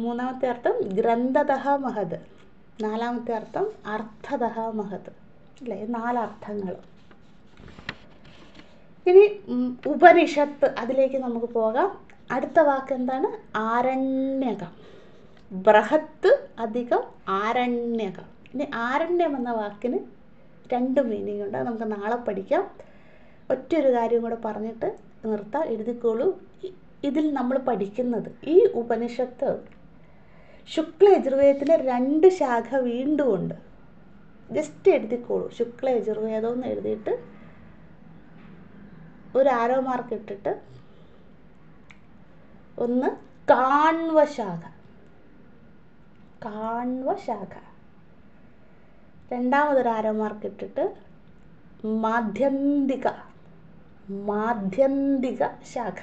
മൂന്നാമത്തെ അർത്ഥം ഗ്രന്ഥതഃ മഹത്. നാലാമത്തെ അർത്ഥം അർത്ഥതഃ മഹത്. അല്ലേ? 4 അർത്ഥങ്ങൾ. ഇനി ഉപനിഷത്ത്, അതിലേക്ക് നമുക്ക് പോകാം. അടുത്ത വാക്ക് എന്താണ്? ആരണ്യകം. ബൃഹത്ത് അധികം ആരണ്യകം. ഇനി ആരണ്യം എന്ന വാക്കിന് 2 മീനിങ് ഉണ്ട്. അത് നമുക്ക് നാളെ പഠിക്കാം. ഒറ്റൊരു കാര്യം കൂടെ പറഞ്ഞിട്ട് നിർത്താം, എഴുതിക്കോളൂ. ഇതിൽ നമ്മൾ പഠിക്കുന്നത്, ഈ ഉപനിഷത്ത് ശുക്ല യജുർവേദത്തിലെ 2 ശാഖ വീണ്ടും ഉണ്ട്. ജസ്റ്റ് എഴുതിക്കോളൂ. ശുക്ല യജുർവേദം എന്ന് എഴുതിയിട്ട് ഒരു ആരോ മാർക്ക് ഇട്ടിട്ട്, ഒന്ന് കാണ്വശാഖ, രണ്ടാമതൊരു ആരോ മാർക്ക് ഇട്ടിട്ട് മാധ്യന്തിക ശാഖ.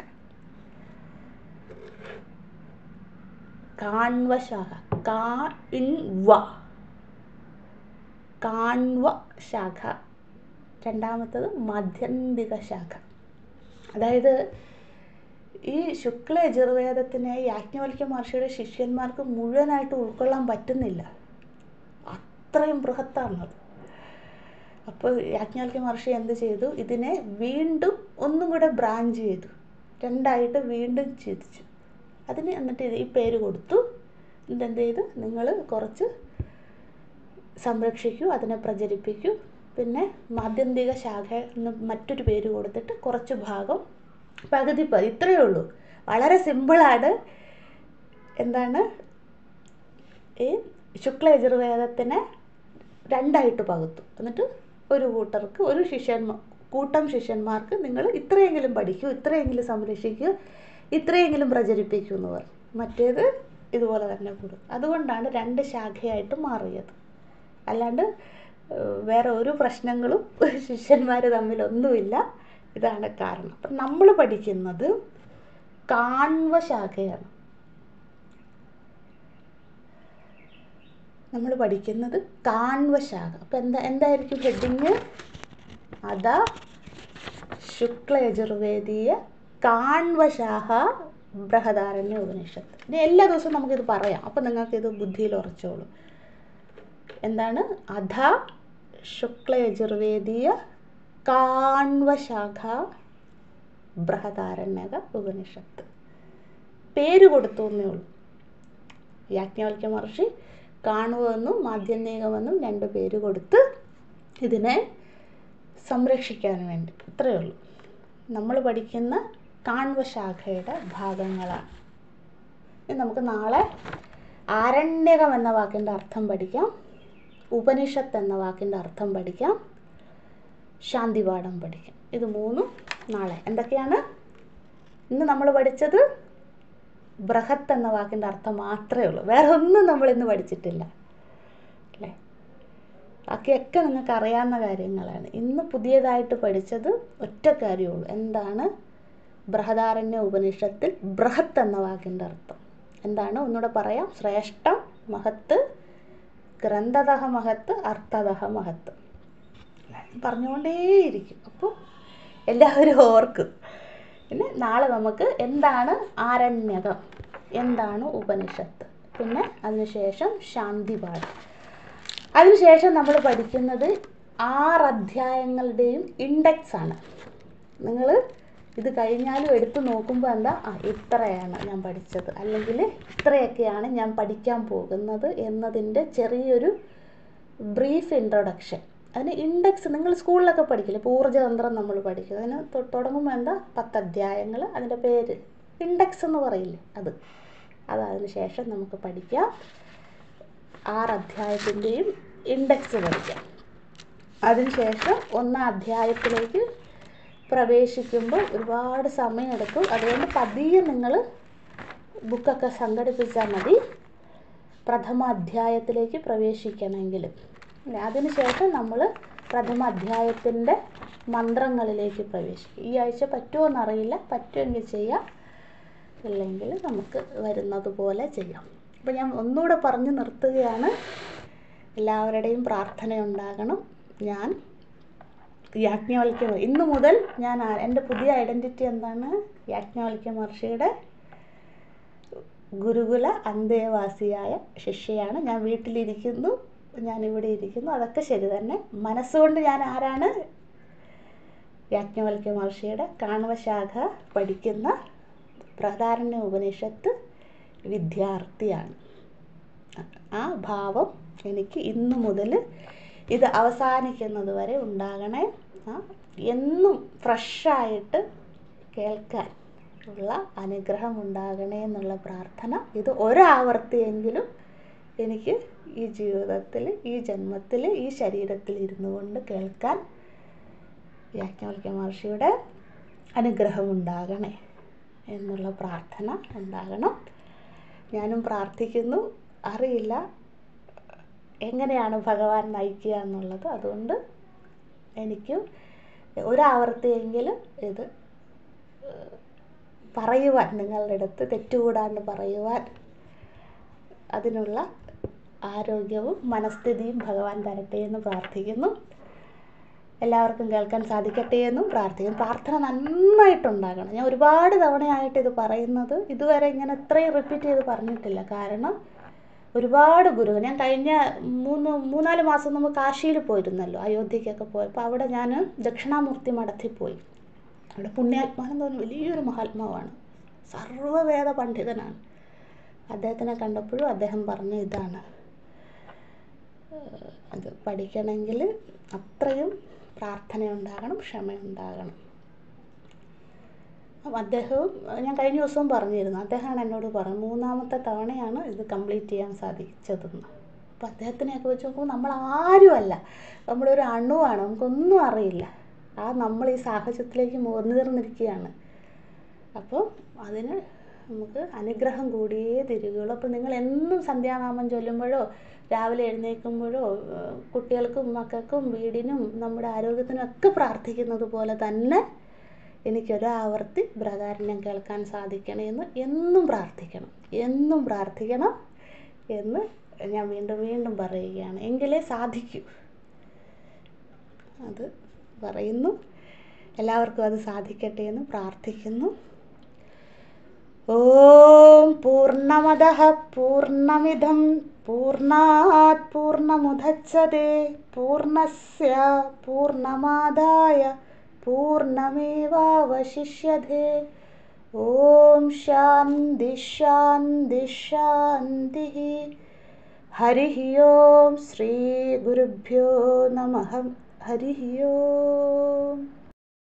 കാണ്വശാഖ, കാണ്വ ശാഖ. രണ്ടാമത്തത് മാധ്യന്തിക ശാഖ. അതായത് ഈ ശുക്ല യജുർവേദത്തിനെ യാജ്ഞവൽക്യ മഹർഷിയുടെ ശിഷ്യന്മാർക്ക് മുഴുവനായിട്ട് ഉൾക്കൊള്ളാൻ പറ്റുന്നില്ല. അത്രയും ബൃഹത്താണത്. അപ്പോൾ യാജ്ഞവൽക്യ മഹർഷി എന്ത് ചെയ്തു? ഇതിനെ വീണ്ടും ഒന്നും കൂടെ ബ്രാഞ്ച് ചെയ്തു, 2ആയിട്ട് വീണ്ടും ചിന്തിച്ചു. അതിന് എന്നിട്ട് ഈ പേര് കൊടുത്തു. എന്ത് ചെയ്തു? നിങ്ങൾ കുറച്ച് സംരക്ഷിക്കൂ, അതിനെ പ്രചരിപ്പിക്കൂ. പിന്നെ മാധ്യന്തിക ശാഖ എന്ന് മറ്റൊരു പേര് കൊടുത്തിട്ട് കുറച്ച് ഭാഗം, പകുതി ഇത്രയേ ഉള്ളൂ. വളരെ സിമ്പിളാണ്. എന്താണ്? ഈ ശുക്ല യജുർവേദത്തിനെ 2ആയിട്ട് പകുത്തു. എന്നിട്ട് ഒരു കൂട്ടർക്ക് കൂട്ടം ശിഷ്യന്മാർക്ക് നിങ്ങൾ ഇത്രയെങ്കിലും പഠിക്കൂ, ഇത്രയെങ്കിലും സംരക്ഷിക്കൂ, ഇത്രയെങ്കിലും പ്രചരിപ്പിക്കൂ എന്ന് പറഞ്ഞു. മറ്റേത് ഇതുപോലെ തന്നെ കൂടും. അതുകൊണ്ടാണ് 2 ശാഖയായിട്ട് മാറിയത്. അല്ലാണ്ട് വേറെ ഒരു പ്രശ്നങ്ങളും ശിഷ്യന്മാർ തമ്മിലൊന്നുമില്ല. ഇതാണ് കാരണം. അപ്പം നമ്മൾ പഠിക്കുന്നത് കാണ്വ ശാഖയാണ്. നമ്മൾ പഠിക്കുന്നത് കാണ്വ ശാഖ. അപ്പം എന്തായിരിക്കും ഹെഡിങ്? അത ശുക്ലയജുർവേദീയ കാണ്വശാഖ ബൃഹദാരണ്യ ഉപനിഷത്ത്. ഇനി എല്ലാ ദിവസവും നമുക്കിത് പറയാം. അപ്പം നിങ്ങൾക്കിത് ബുദ്ധിയിൽ ഉറച്ചോളൂ. എന്താണ്? അധ ശുക്ലയജുർവേദീയ കാണ്വശാഖ ബൃഹദാരണ്യക ഉപനിഷത്ത്. പേര് കൊടുത്തു എന്നേ ഉള്ളൂ. യാജ്ഞവൽക്യ മഹർഷി കാണുവെന്നും മാധ്യന്തികമെന്നും 2 പേര് കൊടുത്ത് ഇതിനെ സംരക്ഷിക്കാൻ വേണ്ടി. ഇത്രയേ ഉള്ളൂ. നമ്മൾ പഠിക്കുന്ന കാണ്വശാഖയുടെ ഭാഗങ്ങളാണ്. ഇനി നമുക്ക് നാളെ ആരണ്യകം എന്ന വാക്കിൻ്റെ അർത്ഥം പഠിക്കാം, ഉപനിഷത്ത് എന്ന വാക്കിൻ്റെ അർത്ഥം പഠിക്കാം, ശാന്തിപാഠം പഠിക്കാം. ഇത് 3 നാളെ. എന്തൊക്കെയാണ്? ഇന്ന് നമ്മൾ പഠിച്ചത് ബൃഹത്ത് എന്ന വാക്കിൻ്റെ അർത്ഥം മാത്രമേ ഉള്ളൂ. വേറെ ഒന്നും നമ്മൾ ഇന്ന് പഠിച്ചിട്ടില്ല അല്ലേ? ബാക്കിയൊക്കെ നിങ്ങൾക്ക് അറിയാവുന്ന കാര്യങ്ങളാണ്. ഇന്ന് പുതിയതായിട്ട് പഠിച്ചത് ഒറ്റ കാര്യമുള്ളൂ. എന്താണ് ബൃഹദാരണ്യ ഉപനിഷത്തിൽ ബൃഹത്ത് എന്ന വാക്കിൻ്റെ അർത്ഥം എന്താണ്? ഒന്നുകൂടെ പറയാം. ശ്രേഷ്ഠം, മഹത്ത്, ഗ്രന്ഥതഃ മഹത്ത്, അർത്ഥതഃ മഹത്ത്. പറഞ്ഞുകൊണ്ടേയിരിക്കും. അപ്പോൾ എല്ലാവരും ഓർക്കും. പിന്നെ നാളെ നമുക്ക് എന്താണ് ആരണ്യകം, എന്താണ് ഉപനിഷത്ത്, പിന്നെ അതിനുശേഷം ശാന്തിപാഠം. അതിനുശേഷം നമ്മൾ പഠിക്കുന്നത് 6 അധ്യായങ്ങളുടെയും ഇൻഡെക്സ് ആണ്. നിങ്ങൾ ഇത് കഴിഞ്ഞാലും എടുത്ത് നോക്കുമ്പോൾ എന്താ, ഇത്രയാണ് ഞാൻ പഠിച്ചത്, അല്ലെങ്കിൽ ഇത്രയൊക്കെയാണ് ഞാൻ പഠിക്കാൻ പോകുന്നത് എന്നതിൻ്റെ ചെറിയൊരു ബ്രീഫ് ഇൻട്രൊഡക്ഷൻ. അതിന് ഇൻഡെക്സ് നിങ്ങൾ സ്കൂളിലൊക്കെ പഠിക്കില്ല. ഇപ്പോൾ ഊർജ്ജതന്ത്രം നമ്മൾ പഠിക്കും. അതിന് തുടങ്ങുമ്പോൾ എന്താ 10 അധ്യായങ്ങൾ, അതിൻ്റെ പേര് ഇൻഡെക്സ് എന്ന് പറയില്ലേ, അതിന് ശേഷം നമുക്ക് പഠിക്കാം. 6 അധ്യായത്തിൻ്റെയും ഇൻഡെക്സ് പഠിക്കാം. അതിനുശേഷം 1-ാം അധ്യായത്തിലേക്ക് പ്രവേശിക്കുമ്പോൾ ഒരുപാട് സമയമെടുക്കും. അതുകൊണ്ട് പതിയെ നിങ്ങൾ ബുക്കൊക്കെ സംഘടിപ്പിച്ചാൽ മതി പ്രഥമ അധ്യായത്തിലേക്ക് പ്രവേശിക്കണമെങ്കിലും. അതിനുശേഷം നമ്മൾ പ്രഥമ അധ്യായത്തിൻ്റെ മന്ത്രങ്ങളിലേക്ക് പ്രവേശിക്കും. ഈ ആഴ്ച പറ്റുമോ എന്നറിയില്ല. പറ്റുമെങ്കിൽ ചെയ്യാം, ഇല്ലെങ്കിൽ നമുക്ക് വരുന്നത് പോലെ ചെയ്യാം. അപ്പോൾ ഞാൻ ഒന്നുകൂടെ പറഞ്ഞു നിർത്തുകയാണ്. എല്ലാവരുടെയും പ്രാർത്ഥന ഉണ്ടാകണം. ഞാൻ യാജ്ഞവൽക്യ, ഇന്നു മുതൽ ഞാൻ എൻ്റെ പുതിയ ഐഡൻറ്റിറ്റി എന്താണ്? യാജ്ഞവൽക്യ മഹർഷിയുടെ ഗുരുകുല അന്തേവാസിയായ ശിഷ്യയാണ്. ഞാൻ വീട്ടിലിരിക്കുന്നു, ഞാനിവിടെ ഇരിക്കുന്നു, അതൊക്കെ ശരി തന്നെ. മനസ്സുകൊണ്ട് ഞാൻ ആരാണ്? യാജ്ഞവൽക്യ മഹർഷിയുടെ കാണ്വശാഖ പഠിക്കുന്ന ബൃഹദാരണ്യ ഉപനിഷത്ത് വിദ്യാർത്ഥിയാണ്. ആ ഭാവം എനിക്ക് ഇന്നു മുതൽ ഇത് അവസാനിക്കുന്നത് വരെ ഉണ്ടാകണേ. എന്നും ഫ്രഷായിട്ട് കേൾക്കാൻ ഉള്ള അനുഗ്രഹം ഉണ്ടാകണേ എന്നുള്ള പ്രാർത്ഥന. ഇത് ഒരാവർത്തിയെങ്കിലും എനിക്ക് ഈ ജീവിതത്തിൽ, ഈ ജന്മത്തിൽ, ഈ ശരീരത്തിൽ ഇരുന്നു കൊണ്ട് കേൾക്കാൻ യാജ്ഞവൽക്യ മഹർഷിയുടെ അനുഗ്രഹം ഉണ്ടാകണേ എന്നുള്ള പ്രാർത്ഥന ഉണ്ടാകണം. ഞാനും പ്രാർത്ഥിക്കുന്നു. അറിയില്ല എങ്ങനെയാണ് ഭഗവാൻ നയിക്കുക എന്നുള്ളത്. അതുകൊണ്ട് എനിക്ക് ഒരാവർത്തിയെങ്കിലും ഇത് പറയുവാൻ, നിങ്ങളുടെ അടുത്ത് തെറ്റുകൂടാണ്ട് പറയുവാൻ അതിനുള്ള ആരോഗ്യവും മനസ്ഥിതിയും ഭഗവാൻ തരട്ടെ എന്ന് പ്രാർത്ഥിക്കുന്നു. എല്ലാവർക്കും കേൾക്കാൻ സാധിക്കട്ടെ എന്നും പ്രാർത്ഥിക്കുന്നു. പ്രാർത്ഥന നന്നായിട്ടുണ്ടാകണം. ഞാൻ ഒരുപാട് തവണയായിട്ട് ഇത് പറയുന്നത്, ഇതുവരെ ഇങ്ങനെ ഇത്രയും റിപ്പീറ്റ് ചെയ്ത് പറഞ്ഞിട്ടില്ല. കാരണം ഒരുപാട് ഗുരുക്കൾ, ഞാൻ കഴിഞ്ഞ 3-4 മാസം മുമ്പ് കാശിയിൽ പോയിരുന്നല്ലോ, അയോധ്യയ്ക്കൊക്കെ പോയപ്പോൾ അവിടെ ഞാൻ ദക്ഷിണാമൂർത്തി മഠത്തിൽ പോയി. അവിടെ പുണ്യാത്മാവെന്ന് പറഞ്ഞ വലിയൊരു മഹാത്മാവാണ്, സർവ്വവേദ പണ്ഡിതനാണ്. അദ്ദേഹത്തിനെ കണ്ടപ്പോഴും അദ്ദേഹം പറഞ്ഞ ഇതാണ്, അത് പഠിക്കണമെങ്കിൽ അത്രയും പ്രാർത്ഥനയുണ്ടാകണം, ക്ഷമയുണ്ടാകണം. അദ്ദേഹവും ഞാൻ കഴിഞ്ഞ ദിവസവും പറഞ്ഞിരുന്നു, അദ്ദേഹമാണ് എന്നോട് പറഞ്ഞത് 3-ാമത്തെ തവണയാണ് ഇത് കംപ്ലീറ്റ് ചെയ്യാൻ സാധിച്ചതെന്ന്. അപ്പോൾ അദ്ദേഹത്തിനെയൊക്കെ വെച്ച് നോക്കുമ്പോൾ നമ്മൾ ആരുമല്ല. നമ്മളൊരു അണുവാണ്, നമുക്കൊന്നും അറിയില്ല. നമ്മൾ ഈ സാഹചര്യത്തിലേക്ക് മുതിർന്നിരിക്കുകയാണ്. അപ്പോൾ അതിന് നമുക്ക് അനുഗ്രഹം കൂടിയേ തിരികുള്ളൂ. അപ്പോൾ നിങ്ങൾ എന്നും സന്ധ്യാനാമം ചൊല്ലുമ്പോഴോ രാവിലെ എഴുന്നേൽക്കുമ്പോഴോ കുട്ടികൾക്കും മക്കൾക്കും വീടിനും നമ്മുടെ ആരോഗ്യത്തിനും ഒക്കെ പ്രാർത്ഥിക്കുന്നത് പോലെ തന്നെ എനിക്കൊരാവർത്തി ബൃഹദാരണ്യം കേൾക്കാൻ സാധിക്കണമെന്ന് എന്നും പ്രാർത്ഥിക്കണം എന്ന് ഞാൻ വീണ്ടും പറയുകയാണ്. എങ്കിലേ സാധിക്കൂ. അത് പറയുന്നു. എല്ലാവർക്കും അത് സാധിക്കട്ടെ എന്ന് പ്രാർത്ഥിക്കുന്നു. ഓം പൂർണ്ണമദഃ പൂർണ്ണമിദം പൂർണ്ണാത് പൂർണ്ണമുദച്യതേ പൂർണ്ണസ്യ പൂർണ്ണമാദായ പൂർണ്ണമേവാവശിഷ്യതേ. ഓം ശാന്തി ശാന്തി ശാന്തി. ഹരിഃ ഓം ശ്രീ ഗുരുഭ്യോ നമഃ. ഹരിഃ ഓം.